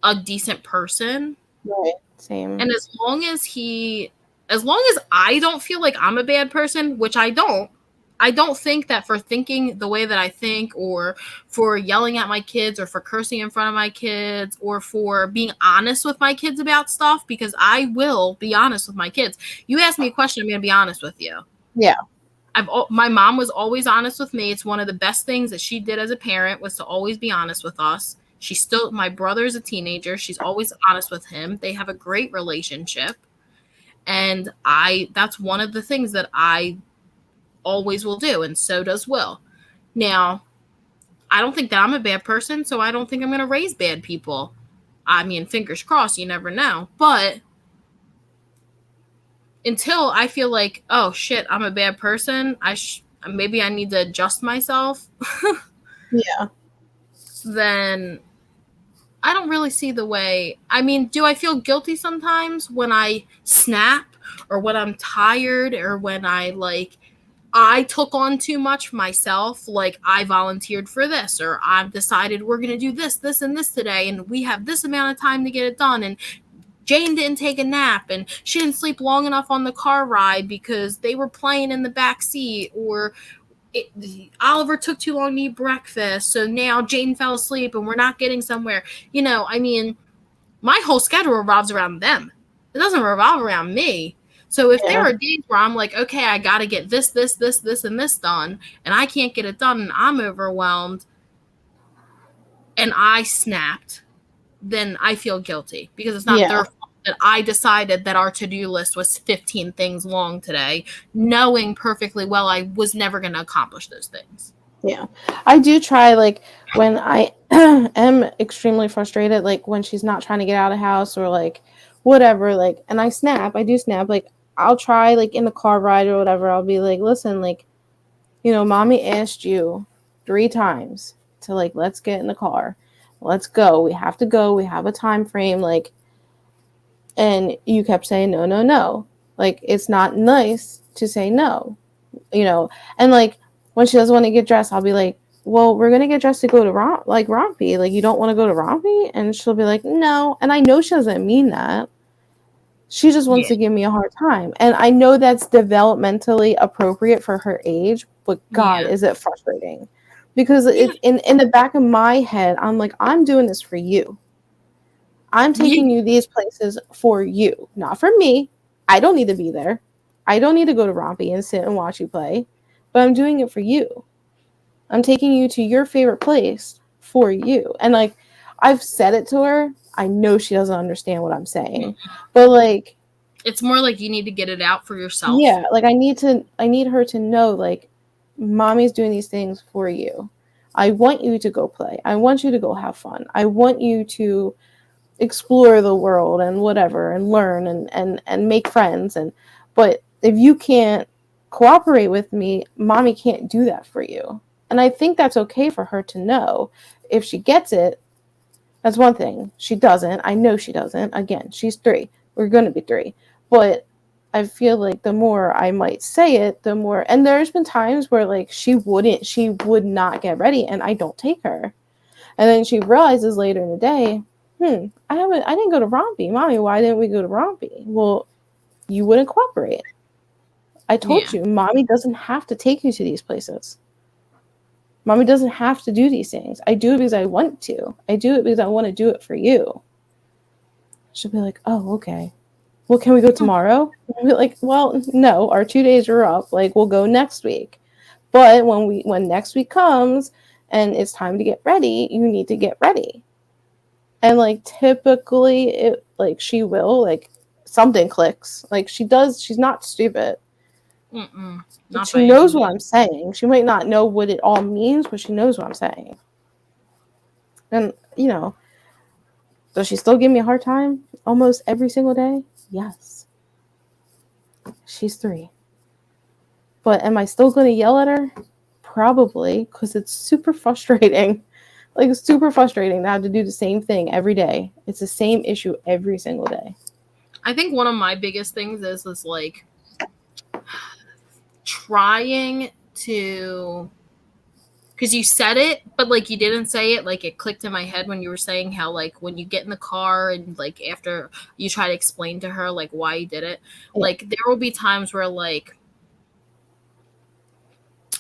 S2: a decent person.
S1: Right. Same.
S2: And as long as I don't feel like I'm a bad person, which I don't think that for thinking the way that I think, or for yelling at my kids, or for cursing in front of my kids, or for being honest with my kids about stuff, because I will be honest with my kids. You ask me a question, I'm going to be honest with you.
S1: Yeah.
S2: My mom was always honest with me. It's one of the best things that she did as a parent, was to always be honest with us. My brother's a teenager. She's always honest with him. They have a great relationship. And that's one of the things that I always will do. And so does Will. Now, I don't think that I'm a bad person, so I don't think I'm going to raise bad people. I mean, fingers crossed, you never know. But until I feel like, oh shit, I'm a bad person, maybe I need to adjust myself.
S1: Yeah.
S2: Then I don't really see the way. I mean, do I feel guilty sometimes when I snap, or when I'm tired, or when I took on too much for myself? Like, I volunteered for this, or I've decided we're going to do this, this, and this today, and we have this amount of time to get it done, and Jane didn't take a nap, and she didn't sleep long enough on the car ride because they were playing in the back seat, or Oliver took too long to eat breakfast, so now Jane fell asleep and we're not getting somewhere. You know, I mean, my whole schedule revolves around them. It doesn't revolve around me. So if there are days where I'm like, okay, I got to get this, this, this, this, and this done, and I can't get it done, and I'm overwhelmed, and I snapped, then I feel guilty, because it's not their fault that I decided that our to-do list was 15 things long today, knowing perfectly well I was never going to accomplish those things.
S1: Yeah. I do try, like, when I am extremely frustrated, like, when she's not trying to get out of the house or, like, whatever, like, and I do snap, like, I'll try, like, in the car ride or whatever, I'll be like, listen, like, mommy asked you 3 times to, like, let's get in the car. Let's go. We have to go. We have a time frame. Like, and you kept saying no, no, no. Like, it's not nice to say no, and like when she doesn't want to get dressed, I'll be like, well, we're gonna get dressed to go to Rompy. Like, you don't want to go to Rompy? And she'll be like, no. And I know she doesn't mean that. She just wants
S2: Yeah.
S1: to give me a hard time. And I know that's developmentally appropriate for her age, but God,
S2: Yeah.
S1: is it frustrating? Because
S2: Yeah.
S1: it's in the back of my head, I'm like, I'm doing this for you. I'm taking you these places for you, not for me. I don't need to be there. I don't need to go to Rompy and sit and watch you play, but I'm doing it for you. I'm taking you to your favorite place for you. And like, I've said it to her. I know she doesn't understand what I'm saying, but like,
S2: It's more like you need to get it out for yourself.
S1: yeah, like I need her to know, like, mommy's doing these things for you. I want you to go play. I want you to go have fun. I want you to explore the world and whatever and learn and make friends, but if you can't cooperate with me, mommy can't do that for you. And I think that's okay for her to know. If she gets it, that's one thing. She doesn't. I know she doesn't. Again, she's 3. We're going to be 3. But I feel like the more I might say it, the more, and there's been times where like she would not get ready and I don't take her. And then she realizes later in the day, I didn't go to Rompy. Mommy, why didn't we go to Rompy? Well, you wouldn't cooperate. I told you, mommy doesn't have to take you to these places. Mommy doesn't have to do these things. I do it because I want to. I do it because I want to do it for you. She'll be like, oh, okay. Well, can we go tomorrow? I'll be like, well, no, our 2 days are up. Like, we'll go next week. But when next week comes and it's time to get ready, you need to get ready. And like typically it like she will, like, something clicks. Like she does, she's not stupid. She knows what I'm saying. She might not know what it all means, but she knows what I'm saying. And does she still give me a hard time almost every single day? Yes. She's 3. But am I still going to yell at her? Probably, because it's super frustrating. Like, it's super frustrating to have to do the same thing every day. It's the same issue every single day.
S2: I think one of my biggest things is like trying to, because you said it, but like you didn't say it. Like it clicked in my head when you were saying how like when you get in the car and like after you try to explain to her like why you did it, like there will be times where like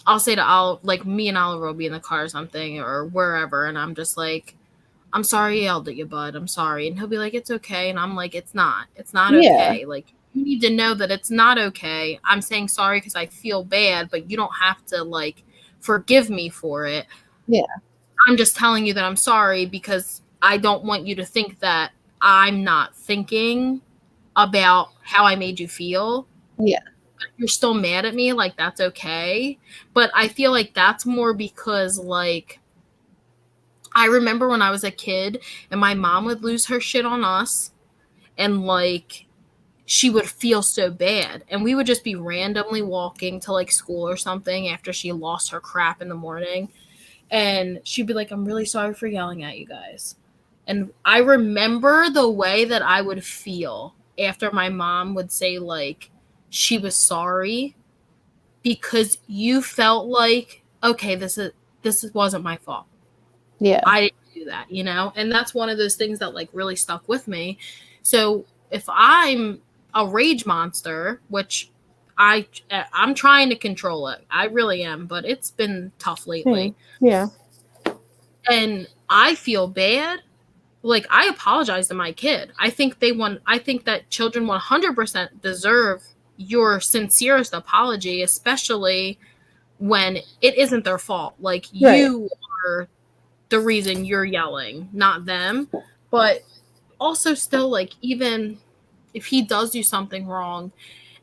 S2: I'll say to like me and Oliver will be in the car or something or wherever, and I'm just like, I'm sorry I yelled at you, bud. I'm sorry. And he'll be like, it's okay. And I'm like, it's not. It's not okay. Like, you need to know that it's not okay. I'm saying sorry because I feel bad, but you don't have to, like, forgive me for it.
S1: Yeah.
S2: I'm just telling you that I'm sorry because I don't want you to think that I'm not thinking about how I made you feel.
S1: Yeah.
S2: You're still mad at me. Like, that's okay. But I feel like that's more because, like, I remember when I was a kid and my mom would lose her shit on us and like she would feel so bad and we would just be randomly walking to like school or something after she lost her crap in the morning and she'd be like, I'm really sorry for yelling at you guys. And I remember the way that I would feel after my mom would say like she was sorry because you felt like, okay, this wasn't my fault.
S1: Yeah.
S2: I didn't do that, and that's one of those things that like really stuck with me. So if I'm a rage monster, which I'm trying to control it, I really am, but it's been tough lately.
S1: Yeah.
S2: And I feel bad. Like I apologize to my kid. I think that children 100% deserve your sincerest apology, especially when it isn't their fault. Like you are the reason you're yelling, not them. But also still, like, even if he does do something wrong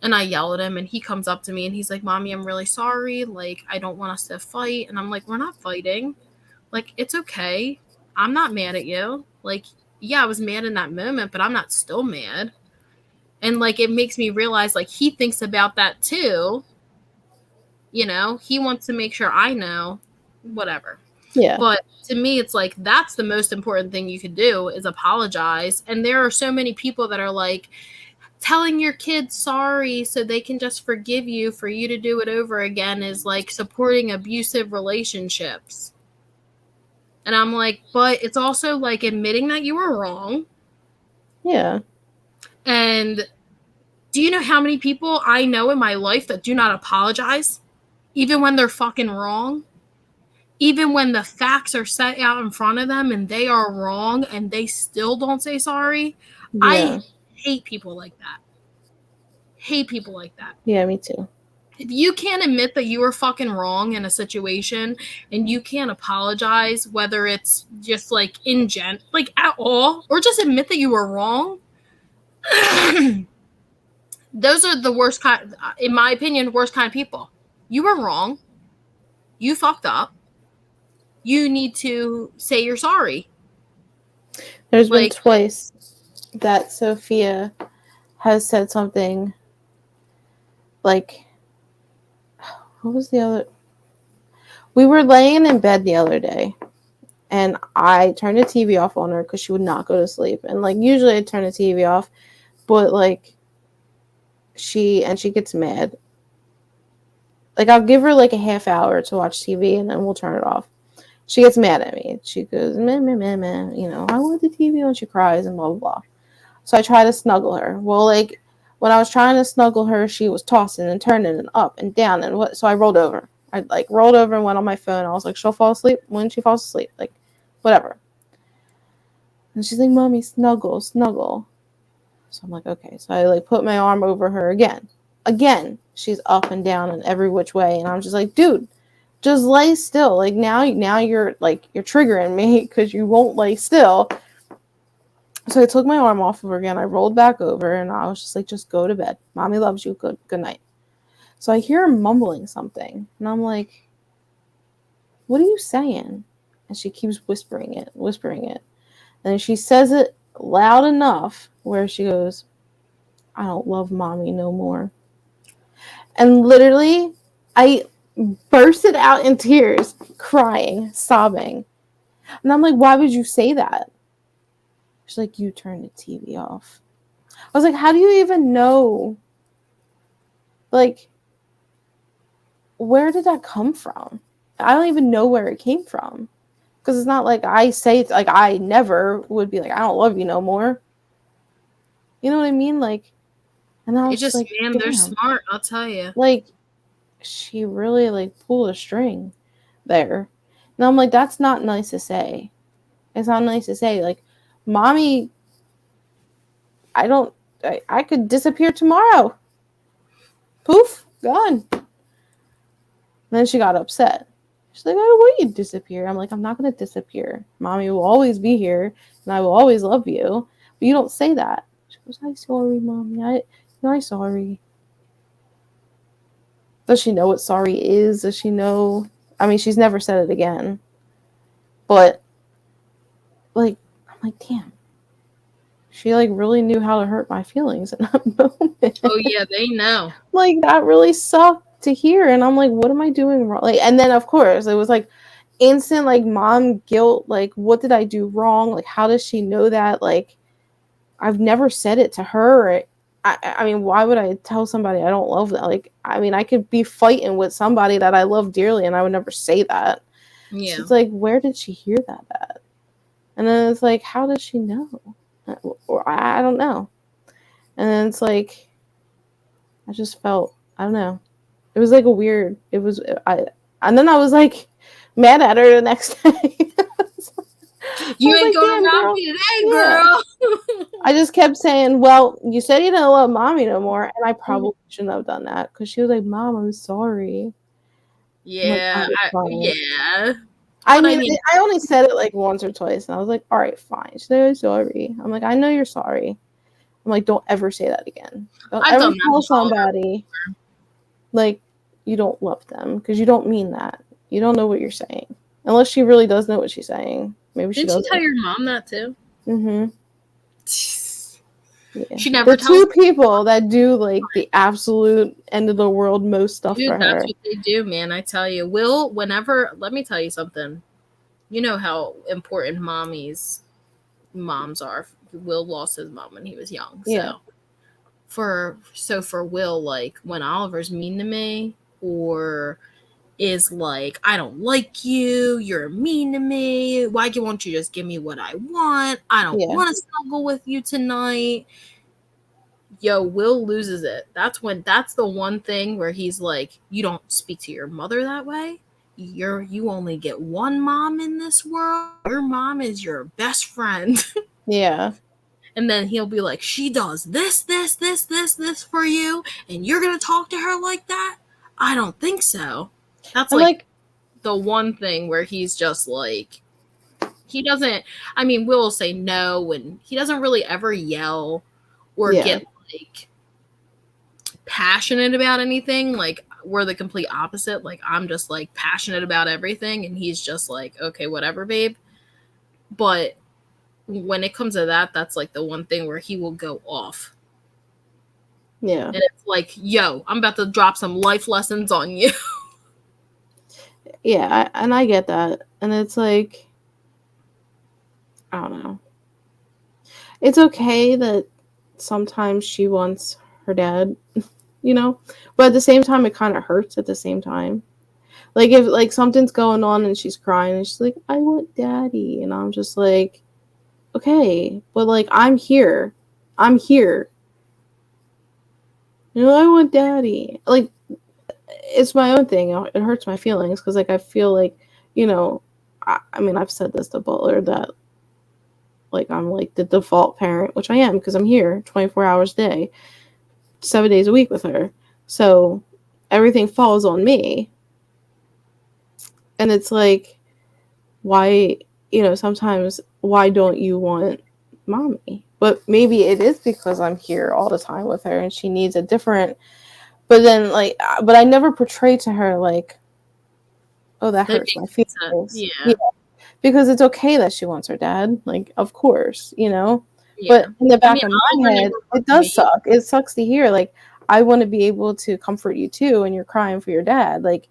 S2: And I yell at him, and he comes up to me, and he's like, Mommy, I'm really sorry. Like, I don't want us to fight. And I'm like, we're not fighting. Like, it's okay. I'm not mad at you. Like, yeah, I was mad in that moment, but I'm not still mad. And, like, it makes me realize, like, he thinks about that too. You know, he wants to make sure I know, whatever.
S1: Yeah.
S2: But to me, it's like, that's the most important thing you could do is apologize. And there are so many people that are like, telling your kids sorry so they can just forgive you for you to do it over again is like supporting abusive relationships. And I'm like, but it's also like admitting that you were wrong.
S1: Yeah.
S2: And do you know how many people I know in my life that do not apologize? Even when they're fucking wrong? Even when the facts are set out in front of them and they are wrong and they still don't say sorry?
S1: Yeah.
S2: I hate people like that. Hate people like that.
S1: Yeah, me too.
S2: If you can't admit that you were fucking wrong in a situation and you can't apologize, whether it's just like like at all, or just admit that you were wrong, those are the worst kind, in my opinion, worst kind of people. You were wrong. You fucked up. You need to say you're sorry.
S1: There's been twice that Sophia has said something like, what was the other? We were laying in bed the other day, and I turned the TV off on her because she would not go to sleep. And like usually I turn the TV off, but like she gets mad. Like I'll give her like a half hour to watch TV and then we'll turn it off. She gets mad at me. She goes, meh, meh, meh, meh. You know, I want the TV on. She cries and blah, blah, blah. So I try to snuggle her. Well, like when I was trying to snuggle her, she was tossing and turning and up and down. And what? So I rolled over. I like rolled over and went on my phone. I was like, she'll fall asleep when she falls asleep. Like, whatever. And she's like, Mommy, snuggle, snuggle. So I'm like, okay. So I like put my arm over her again. Again, she's up and down in every which way. And I'm just like, dude, just lay still. Like now you're like, you're triggering me because you won't lay still. So I took my arm off of her again. I rolled back over and I was just like, just go to bed. Mommy loves you. Good night. So I hear her mumbling something. And I'm like, what are you saying? And she keeps whispering it. And she says it loud enough where she goes, I don't love Mommy no more. And literally, I bursted out in tears, crying, sobbing. And I'm like, why would you say that? She's like, you turned the TV off. I was like, how do you even know? Like, where did that come from? I don't even know where it came from. Because it's not like I say, like, I never would be like, I don't love you no more. You know what I mean? Like, and I was
S2: it's just
S1: like,
S2: man, they're smart, I'll tell you.
S1: Like, she really, like, pulled a string there. And I'm like, that's not nice to say. It's not nice to say. Like, Mommy, I could disappear tomorrow. Poof, gone. And then she got upset. She's like, oh, will you disappear? I'm like, I'm not going to disappear. Mommy will always be here, and I will always love you. But you don't say that. She goes, I'm sorry, Mommy. I'm sorry. Does she know what sorry is? Does she know? I mean, she's never said it again. But, like, I'm like, damn. She, like, really knew how to hurt my feelings in that moment.
S2: Oh, yeah, they know.
S1: Like, that really sucked to hear. And I'm like, what am I doing wrong? Like, and then, of course, it was, like, instant, like, mom guilt. Like, what did I do wrong? Like, how does she know that? Like, I've never said it to her. I mean, why would I tell somebody I don't love them? Like, I mean, I could be fighting with somebody that I love dearly, and I would never say that.
S2: Yeah.
S1: So it's like, where did she hear that at? And then it's like, how does she know? Or I don't know. And then it's like, I just felt, I don't know. It was like a weird, and then I was like mad at her the next day.
S2: You ain't going around me today, girl.
S1: I just kept saying, well, you said you didn't love Mommy no more, and I probably shouldn't have done that, because she was like, Mom, I'm sorry.
S2: Yeah, yeah.
S1: I mean, I only said it like once or twice, and I was like, all right, fine. She's like, I'm sorry. I'm like, I know you're sorry. I'm I'm like, don't ever say that again. Don't
S2: I've
S1: ever
S2: done that
S1: tell
S2: with Oliver.
S1: somebody like you don't love them, because you don't mean that. You don't know what you're saying. Unless she really does know what she's saying. Maybe she
S2: Didn't she
S1: doesn't.
S2: tell your mom that too?
S1: Mm-hmm. Yeah.
S2: She never
S1: The
S2: tells
S1: two people that do like the absolute end of the world most stuff
S2: Dude,
S1: for her.
S2: that's what they do, man. I tell you. Will, whenever, let me tell you something. You know how important moms are. Will lost his mom when he was young. So
S1: Yeah.
S2: for Will, like when Oliver's mean to me or is like, I don't like you, you're mean to me, why won't you just give me what I want? I don't
S1: Yeah.
S2: want to snuggle with you tonight. Yo, Will loses it. That's the one thing where he's like, you don't speak to your mother that way. You only get one mom in this world. Your mom is your best friend.
S1: Yeah.
S2: And then he'll be like, she does this for you, and you're gonna talk to her like that? I don't think so. That's
S1: I'm
S2: like the one thing where he's just like, he doesn't, I mean, Will say no, and he doesn't really ever yell or
S1: Yeah.
S2: get like passionate about anything. Like we're the complete opposite. Like I'm just like passionate about everything, and he's just like, okay, whatever, babe. But when it comes to that, that's like the one thing where he will go off.
S1: Yeah.
S2: And it's like, yo, I'm about to drop some life lessons on you.
S1: Yeah, and I get that. And it's like, I don't know. It's okay that sometimes she wants her dad, you know? But at the same time, it kind of hurts at the same time. Like, if, like, something's going on and she's crying and she's like, I want daddy. And I'm just like, okay, but, like, I'm here. I'm here. You know, I want daddy. Like, it's my own thing. It hurts my feelings because, like, I feel like, you know, I mean, I've said this to Butler that, like, I'm, like, the default parent, which I am because I'm here 24 hours a day, 7 days a week with her. So everything falls on me. And it's like, why, you know, sometimes, why don't you want mommy? But maybe it is because I'm here all the time with her and she needs a different, but then, like, but I never portray to her, like, oh, that hurts my feelings.
S2: Yeah.
S1: Because it's okay that she wants her dad. Like, of course, you know?
S2: Yeah.
S1: But in the back of
S2: Oliver
S1: my head,
S2: never
S1: it does
S2: me.
S1: suck. It sucks to hear, like, I want to be able to comfort you too, and you're crying for your dad. Like,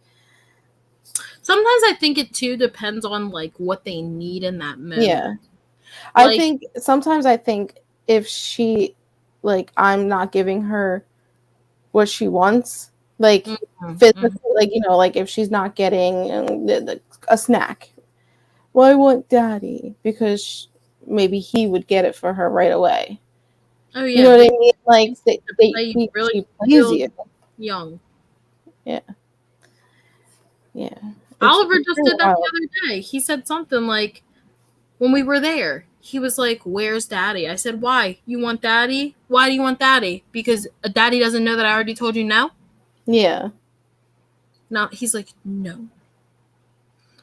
S2: sometimes I think it too depends on like what they need in that moment.
S1: yeah.
S2: Like,
S1: I think sometimes if she, like, I'm not giving her what she wants, like, physically, like, you know, like if she's not getting a snack, well, I want daddy because maybe he would get it for her right away.
S2: oh yeah,
S1: You know what I mean? Like,
S2: she
S1: she plays you.
S2: young.
S1: Yeah. Yeah.
S2: Oliver just did that
S1: wild.
S2: the other day. He said something like, when we were there, he was like, where's daddy? I said, why? You want daddy? Why do you want daddy? Because a daddy doesn't know that I already told you no?
S1: Yeah.
S2: No, he's like, no.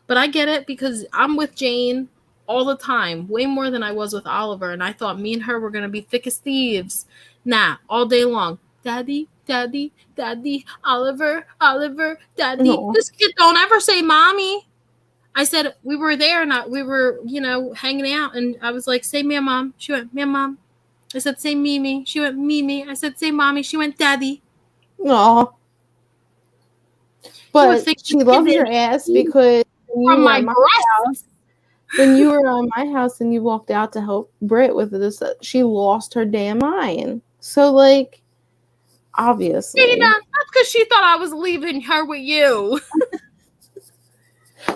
S2: But I get it because I'm with Jane all the time, way more than I was with Oliver. And I thought me and her were going to be thick as thieves. Nah, all day long. Daddy, daddy, daddy, Oliver, Oliver, daddy.
S1: No.
S2: This kid don't ever say mommy. I said, we were there and we were, you know, hanging out. And I was like, say me, mom. She went, me, mom. I said, say Mimi. She went, Mimi. I said, say mommy. She went, daddy.
S1: Aw. But she loves your ass because
S2: from my breast.
S1: When you were on my house and you walked out to help Britt with this, she lost her damn mind. So, like, obviously.
S2: That's because she thought I was leaving her with you.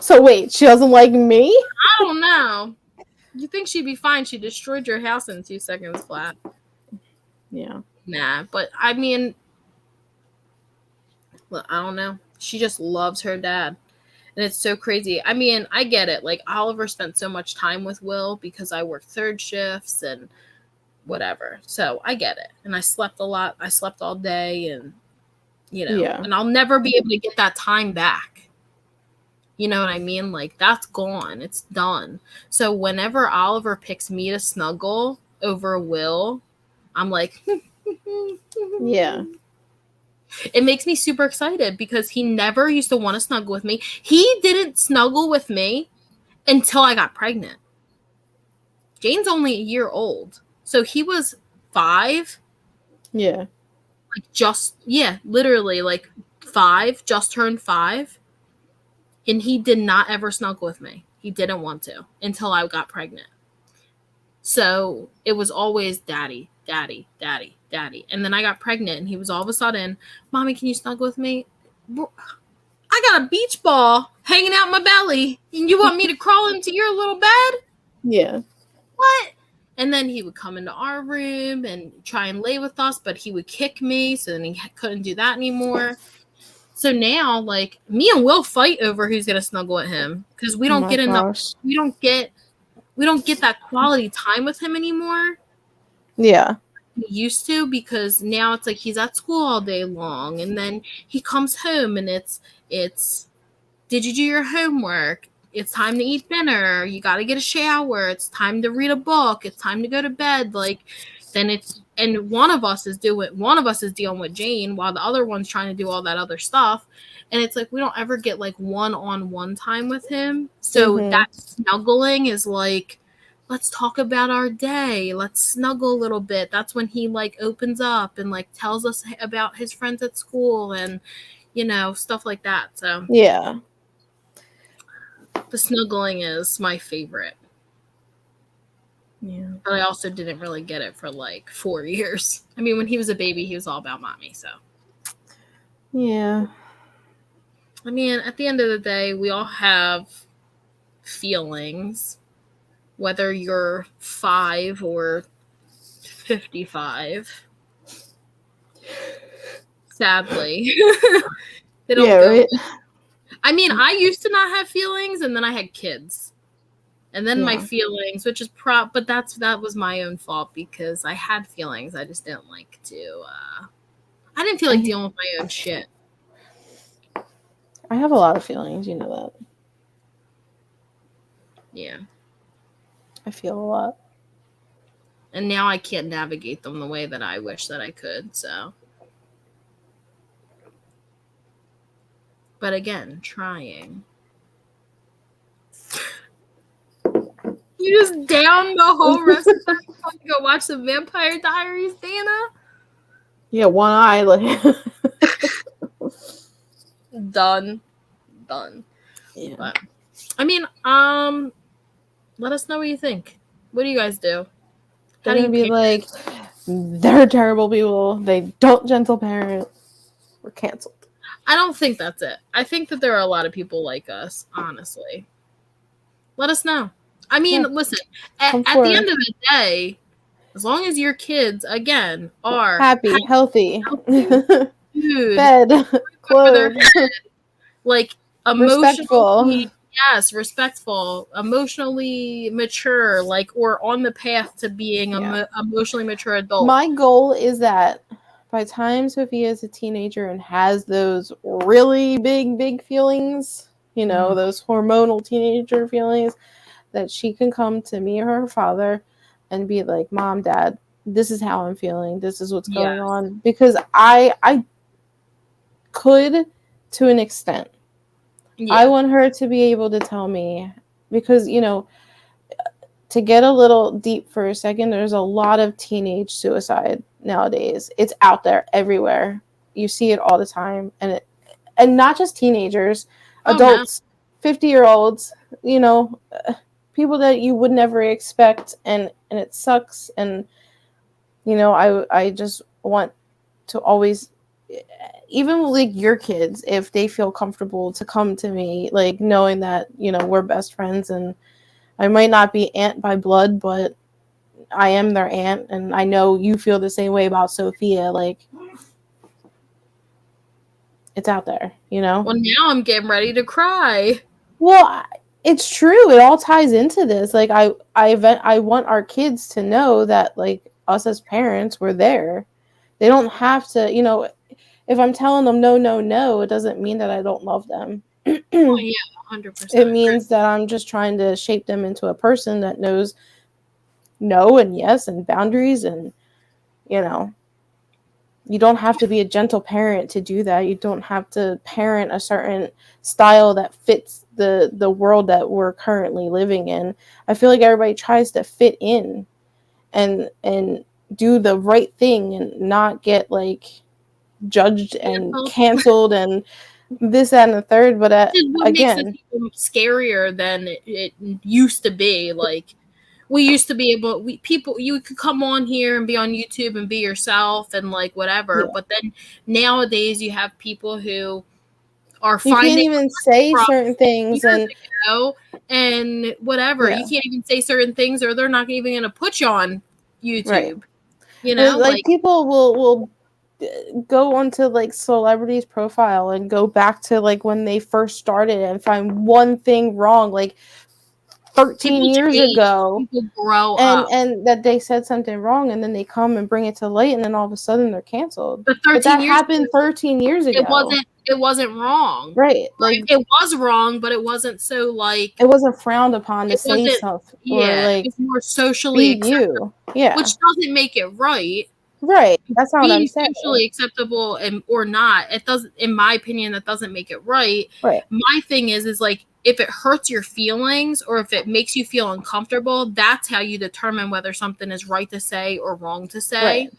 S1: So, wait, she doesn't like me?
S2: I don't know. You think she'd be fine? She destroyed your house in 2 seconds flat.
S1: Yeah.
S2: Nah, but I mean, well, I don't know. She just loves her dad. And it's so crazy. I mean, I get it. Like, Oliver spent so much time with Will because I worked third shifts and whatever. So I get it. And I slept a lot. I slept all day and, you know, and I'll never be able to get that time back. You know what I mean? Like, that's gone. It's done. So whenever Oliver picks me to snuggle over Will, I'm like,
S1: Yeah.
S2: it makes me super excited because he never used to want to snuggle with me. He didn't snuggle with me until I got pregnant. Jane's only a year old. So he was 5.
S1: Yeah.
S2: Literally like 5, just turned 5. And he did not ever snuggle with me. He didn't want to until I got pregnant. So it was always daddy, daddy, daddy, daddy. And then I got pregnant and he was all of a sudden, Mommy, can you snuggle with me? I got a beach ball hanging out my belly. And you want me to crawl into your little bed?
S1: Yeah.
S2: What? And then he would come into our room and try and lay with us, but he would kick me. So then he couldn't do that anymore. So now, like, me and Will fight over who's gonna snuggle with him because we don't get enough. We don't get that quality time with him anymore.
S1: Yeah.
S2: We used to, because now it's like he's at school all day long, and then he comes home and it's did you do your homework? It's time to eat dinner. You got to get a shower. It's time to read a book. It's time to go to bed. Like, then and one of us is dealing with Jane while the other one's trying to do all that other stuff. And it's like, we don't ever get like one-on-one time with him. So that snuggling is like, let's talk about our day. Let's snuggle a little bit. That's when he like opens up and like tells us about his friends at school and, you know, stuff like that. So
S1: yeah.
S2: The snuggling is my favorite.
S1: Yeah.
S2: But I also didn't really get it for like 4 years. I mean, when he was a baby, he was all about mommy, so.
S1: Yeah.
S2: I mean, at the end of the day, we all have feelings, whether you're 5 or 55. Sadly. They don't go. Right? I mean, I used to not have feelings, and then I had kids. And then my feelings, which is but that was my own fault because I had feelings. I just didn't like to, I didn't feel like dealing with my own shit.
S1: I have a lot of feelings, you know that.
S2: Yeah.
S1: I feel a lot.
S2: And now I can't navigate them the way that I wish that I could, so. But again, trying. You just down the whole rest of the time to go watch the Vampire Diaries, Dana?
S1: Yeah, one eye. Like
S2: Done.
S1: Yeah.
S2: But, I mean, let us know what you think. What do you guys do?
S1: How do you be like, they're terrible people. They don't gentle parent. We're canceled.
S2: I don't think that's it. I think that there are a lot of people like us, honestly. Let us know. I mean, listen, at the end of the day, as long as your kids, again, are
S1: happy healthy
S2: food,
S1: fed, clothed,
S2: like emotionally, respectful, emotionally mature, like, or on the path to being an emotionally mature adult.
S1: My goal is that by the time Sophia is a teenager and has those really big feelings, you know, those hormonal teenager feelings, that she can come to me or her father and be like, Mom, Dad, this is how I'm feeling. This is what's going on. Because I could, to an extent. Yeah. I want her to be able to tell me, because, you know, to get a little deep for a second, there's a lot of teenage suicide nowadays. It's out there everywhere. You see it all the time. And not just teenagers, adults, 50-year-olds, you know, people that you would never expect, and it sucks. And, you know, I just want to always, even like your kids, if they feel comfortable to come to me, like knowing that, you know, we're best friends, and I might not be aunt by blood, but I am their aunt, and I know you feel the same way about Sophia. Like, it's out there, you know?
S2: Well, now I'm getting ready to cry.
S1: Well, it's true. It all ties into this. Like, I want our kids to know that, like, us as parents, we're there. They don't have to, you know, if I'm telling them no, it doesn't mean that I don't love them.
S2: Oh, yeah, 100%.
S1: It means that I'm just trying to shape them into a person that knows no and yes and boundaries and, you know, you don't have to be a gentle parent to do that. You don't have to parent a certain style that fits the world that we're currently living in. I feel like everybody tries to fit in and do the right thing and not get like judged and canceled and this, that, and the third. But
S2: what
S1: again,
S2: makes it scarier than it used to be. Like, we used to be able, you could come on here and be on YouTube and be yourself and like whatever.
S1: yeah.
S2: But then nowadays you have people who are
S1: You
S2: finding
S1: can't even say certain things and
S2: whatever.
S1: yeah.
S2: You can't even say certain things, or they're not even going to put you on YouTube.
S1: Right.
S2: You know,
S1: like people will go onto like celebrities' profile and go back to like when they first started and find one thing wrong, like 13 years ago,
S2: people grow up,
S1: and that they said something wrong, and then they come and bring it to light, and then all of a sudden they're canceled.
S2: But
S1: that happened 13 years ago.
S2: It wasn't wrong,
S1: right?
S2: Like it was wrong, but it wasn't so like
S1: it wasn't frowned upon to say something.
S2: Yeah,
S1: or like
S2: it's more socially
S1: acceptable. Yeah,
S2: which doesn't make it right.
S1: Right, that's not what I'm saying.
S2: Socially acceptable or not, it doesn't. In my opinion, that doesn't make it right.
S1: Right.
S2: My thing is like if it hurts your feelings or if it makes you feel uncomfortable, that's how you determine whether something is right to say or wrong to say.
S1: Right.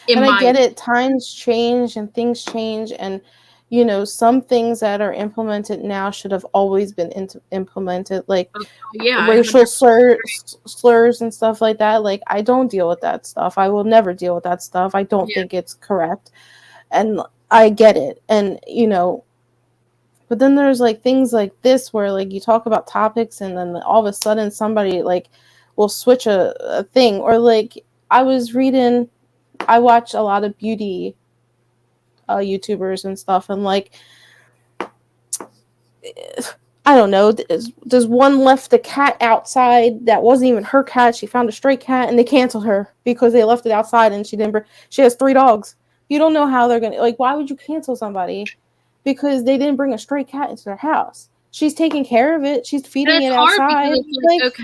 S1: And I get it. Times change and things change, and you know, some things that are implemented now should have always been implemented, like racial slurs and stuff like that. Like, I don't deal with that stuff. I will never deal with that stuff. I don't think it's correct. And I get it. And, you know, but then there's like things like this where like you talk about topics and then all of a sudden somebody like will switch a thing. Or like I watch a lot of beauty YouTubers and stuff, and like I don't know, there's one left the cat outside that wasn't even her cat. She found a stray cat and they canceled her because they left it outside and she has 3 dogs. You don't know how they're gonna, like, why would you cancel somebody because they didn't bring a stray cat into their house? She's taking care of it, she's feeding it outside. Like, okay.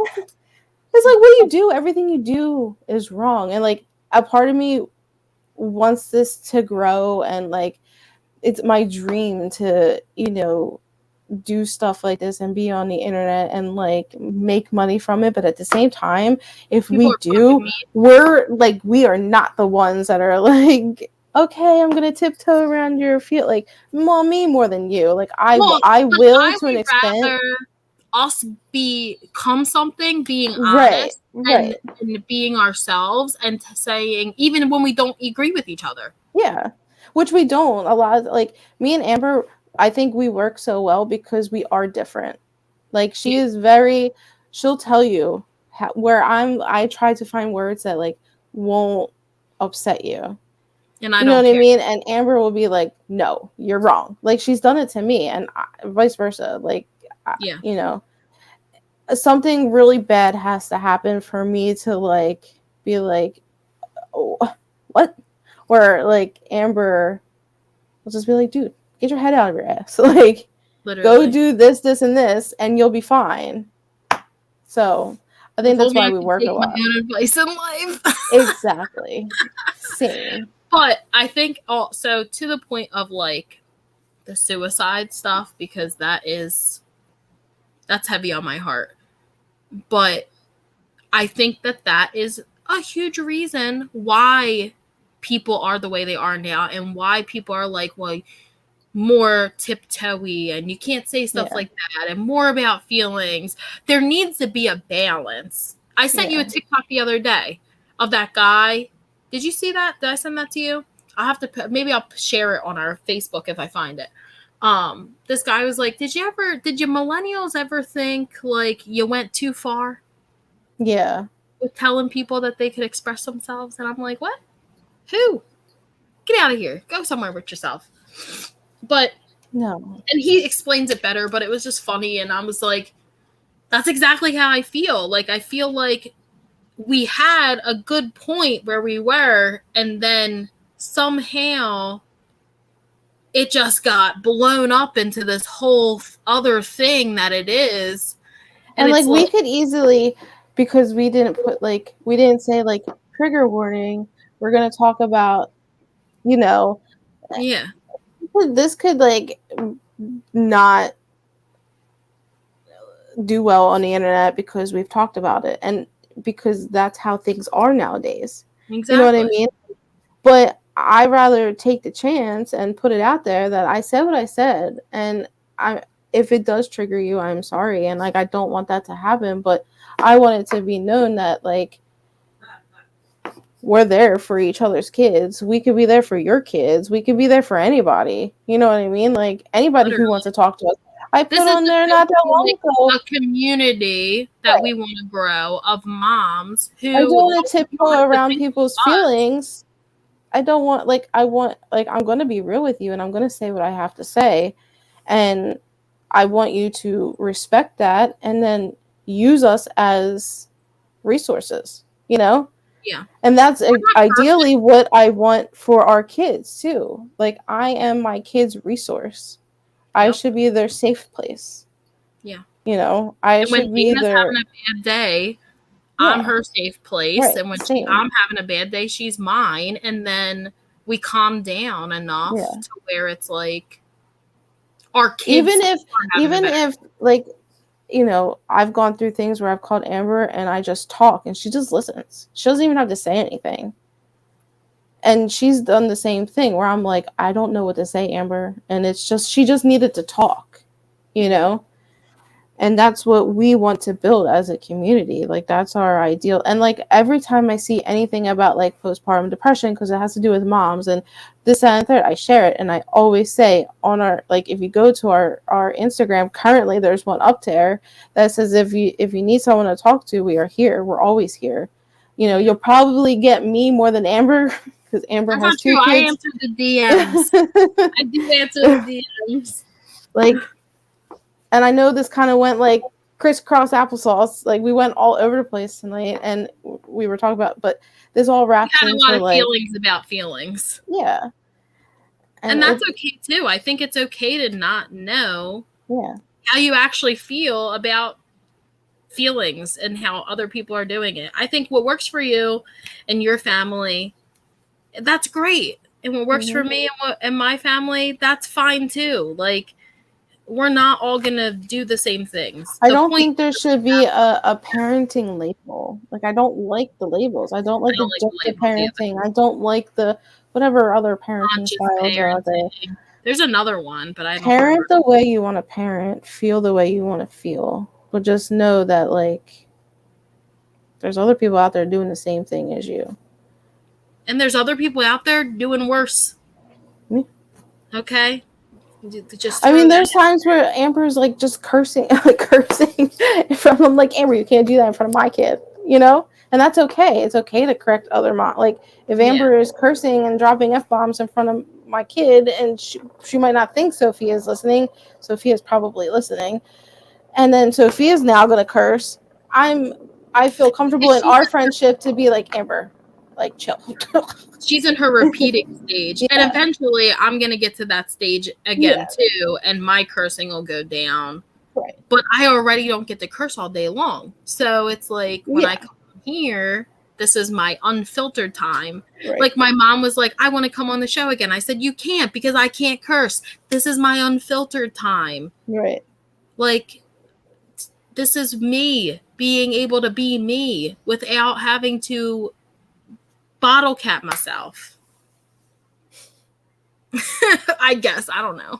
S1: It's like, what do you do? Everything you do is wrong. And like a part of me wants this to grow, and like it's my dream to, you know, do stuff like this and be on the internet and like make money from it. But at the same time, if we do, we are not the ones that are like, okay, I'm gonna tiptoe around your field, like, well, me more than you. Like I will to an extent.
S2: Us become something, being honest, right. And being ourselves, and saying even when we don't agree with each other.
S1: Yeah, which we don't. A lot of, like, me and Amber, I think we work so well because we are different. Like, she is she'll tell you where I try to find words that like won't upset you.
S2: And I
S1: you know what I mean? And Amber will be like, no, you're wrong. Like, she's done it to me, and vice versa. Like,
S2: yeah,
S1: you know, something really bad has to happen for me to like be like, oh, what? Or like Amber will just be like, dude, get your head out of your ass. Like, literally. Go do this, and this, and you'll be fine. So I think that's why we work a lot.
S2: My own advice in life.
S1: Exactly. Same.
S2: But I think also to the point of like the suicide stuff, because that's heavy on my heart. But I think that is a huge reason why people are the way they are now, and why people are like, well, more tiptoey and you can't say stuff like that, and more about feelings. There needs to be a balance. I sent you a TikTok the other day of that guy. Did you see that? Did I send that to you? Maybe I'll share it on our Facebook if I find it. This guy was like, did you millennials ever think like you went too far?
S1: Yeah.
S2: With telling people that they could express themselves. And I'm like, what? Who? Get out of here. Go somewhere with yourself. But
S1: no.
S2: And he explains it better, but it was just funny. And I was like, that's exactly how I feel. Like, I feel like we had a good point where we were, and then somehow it just got blown up into this whole other thing that it is.
S1: And like we could easily, because we didn't say like trigger warning. We're going to talk about, you know,
S2: Yeah.
S1: this could like not do well on the internet because we've talked about it and because that's how things are nowadays.
S2: Exactly.
S1: You know what I mean? But I rather take the chance and put it out there that I said what I said, and if it does trigger you, I'm sorry, and like I don't want that to happen, but I want it to be known that like we're there for each other's kids. We could be there for your kids. We could be there for anybody. You know what I mean? Like anybody who wants to talk to us. I put on there not that long ago
S2: a community that we want to grow of moms who
S1: I don't want to tiptoe around people's feelings. I don't want I'm going to be real with you and I'm going to say what I have to say, and I want you to respect that and then use us as resources, you know?
S2: Yeah.
S1: And that's ideally what I want for our kids too. Like I am my kids' resource. I should be their safe place.
S2: Yeah.
S1: You know, I should be their
S2: having a bad day, I'm her safe place.
S1: Right.
S2: And when I'm having a bad day, she's mine. And then we calm down enough to where it's like our kids.
S1: Even if like, you know, I've gone through things where I've called Amber and I just talk and she just listens. She doesn't even have to say anything. And she's done the same thing where I'm like, I don't know what to say, Amber. And it's just, she just needed to talk, you know? And that's what we want to build as a community. Like, that's our ideal. And like, every time I see anything about like postpartum depression, because it has to do with moms and this, that, and third, I share it. And I always say on our, like, if you go to our Instagram, currently there's one up there that says, if you need someone to talk to, we are here. We're always here. You know, you'll probably get me more than Amber because Amber has two kids.
S2: I answer the DMs. I do answer the DMs.
S1: Like, and I know this kind of went like crisscross applesauce. Like we went all over the place tonight, and we were talking about, but this all wraps into
S2: a lot of like feelings about feelings.
S1: Yeah,
S2: and that's okay too. I think it's okay to not know how you actually feel about feelings and how other people are doing it. I think what works for you and your family, that's great, and what works for me and my family, that's fine too. Like, we're not all gonna do the same things.
S1: I don't think there should be a parenting label. Like, I don't like the labels. I don't like the parenting. I don't like the whatever other parenting styles are out there.
S2: There's another one, but I don't
S1: parent the way you want to parent, feel the way you want to feel. But just know that like there's other people out there doing the same thing as you.
S2: And there's other people out there doing worse. Okay?
S1: I mean, there's times where Amber's like just cursing in front of him. Like, Amber, you can't do that in front of my kid, you know? And that's okay. It's okay to correct other mom. Like, if Amber is cursing and dropping F-bombs in front of my kid, and she might not think Sophia's listening. Sophia's probably listening. And then Sophia's now going to curse. I feel comfortable in our friendship to be like, Amber, like, chill.
S2: She's in her repeating stage. And eventually I'm going to get to that stage again too. And my cursing will go down.
S1: Right.
S2: But I already don't get to curse all day long. So it's like when I come here, this is my unfiltered time. Right. Like my mom was like, I want to come on the show again. I said, you can't because I can't curse. This is my unfiltered time.
S1: Right.
S2: Like, this is me being able to be me without having to bottle cap myself. I guess. I don't know.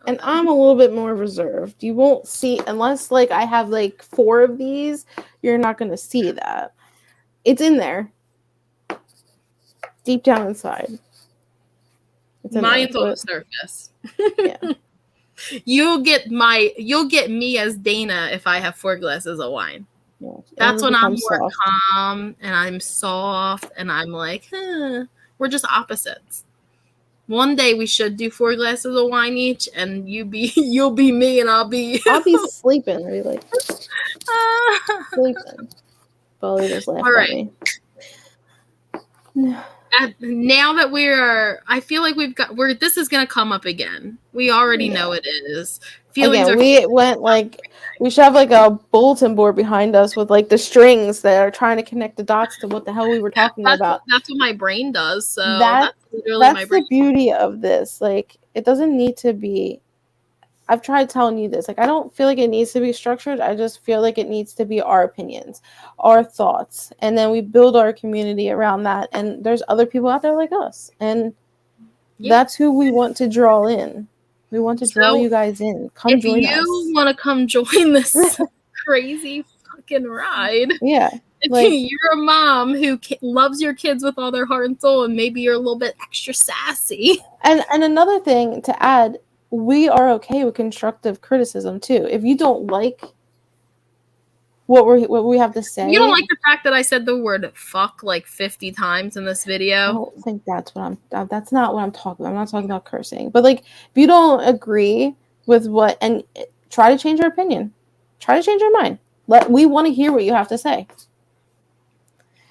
S1: And I'm a little bit more reserved. You won't see, unless like I have like 4 of these, you're not going to see that. It's in there. Deep down inside.
S2: Mine's on the surface. Yeah. You'll get me as Dana if I have 4 glasses of wine. Yeah, that's when I'm more calm and I'm soft and I'm like, we're just opposites. One day we should do 4 glasses of wine each, and you'll be me and I'll be
S1: sleeping. Are you like sleeping? Probably just laugh at me.
S2: now that I feel like this is going to come up again. We already know it is. Feelings
S1: we went like, we should have like a bulletin board behind us with like the strings that are trying to connect the dots to what the hell we were talking about.
S2: That's what my brain does. So
S1: that's
S2: literally my brain.
S1: The beauty of this. Like, it doesn't need to be, I've tried telling you this. Like, I don't feel like it needs to be structured. I just feel like it needs to be our opinions, our thoughts. And then we build our community around that. And there's other people out there like us. And that's who we want to draw in. We want to draw you guys in. Come join us. If
S2: you want to come join this crazy fucking ride.
S1: Yeah.
S2: If you're a mom who loves your kids with all their heart and soul, and maybe you're a little bit extra sassy.
S1: And another thing to add, we are okay with constructive criticism too. If you don't like what we have to say,
S2: you don't like the fact that I said the word "fuck" like 50 times in this video.
S1: I don't think that's not what I'm talking about. I'm not talking about cursing. But like, if you don't agree with and try to change your opinion, try to change your mind. We want to hear what you have to say.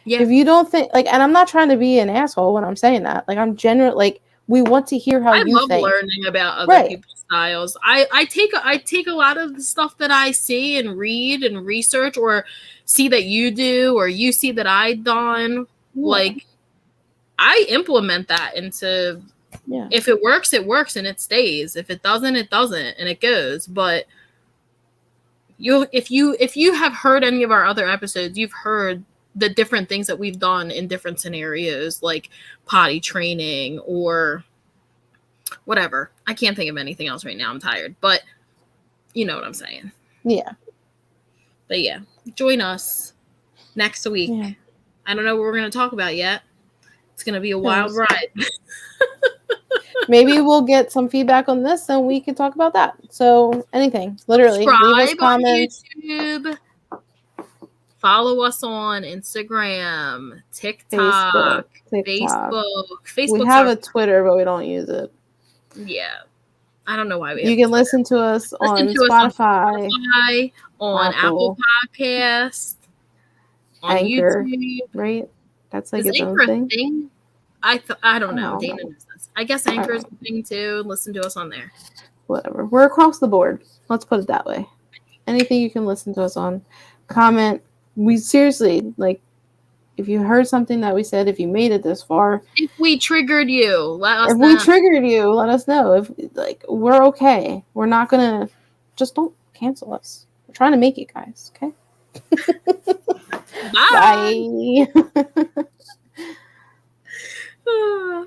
S1: Yeah. If you don't think and I'm not trying to be an asshole when I'm saying that. Like, I'm genuinely we want to hear how you think. I love
S2: learning about other people's styles. I take a lot of the stuff that I see and read and research, or see that you do, or you see that I've done. Yeah. Like, I implement that into. Yeah. If it works, it works, and it stays. If it doesn't, it doesn't, and it goes. But if you have heard any of our other episodes, you've heard the different things that we've done in different scenarios, like potty training or whatever. I can't think of anything else right now. I'm tired, but you know what I'm saying.
S1: Yeah.
S2: But yeah, join us next week. Yeah. I don't know what we're going to talk about yet. It's going to be a wild ride.
S1: Maybe we'll get some feedback on this and we can talk about that. So anything, literally.
S2: Subscribe leave us comments. On YouTube. Follow us on Instagram, TikTok, Facebook.
S1: We have a Twitter, but we don't use it.
S2: Yeah. I don't know why we
S1: You can listen to us on Spotify,
S2: on Apple Podcasts, on
S1: Anchor,
S2: YouTube.
S1: Right? That's like
S2: its own thing. I don't know. Dana knows this. I guess Anchor is a thing too. Listen to us on there.
S1: Whatever. We're across the board. Let's put it that way. Anything you can listen to us on. Comment. We seriously, like, if you heard something that we said, if you made it this far.
S2: If we triggered you, let us know.
S1: If we triggered you, let us know. If, like, we're okay. We're not going to, just don't cancel us. We're trying to make it, guys, okay? Bye. Bye.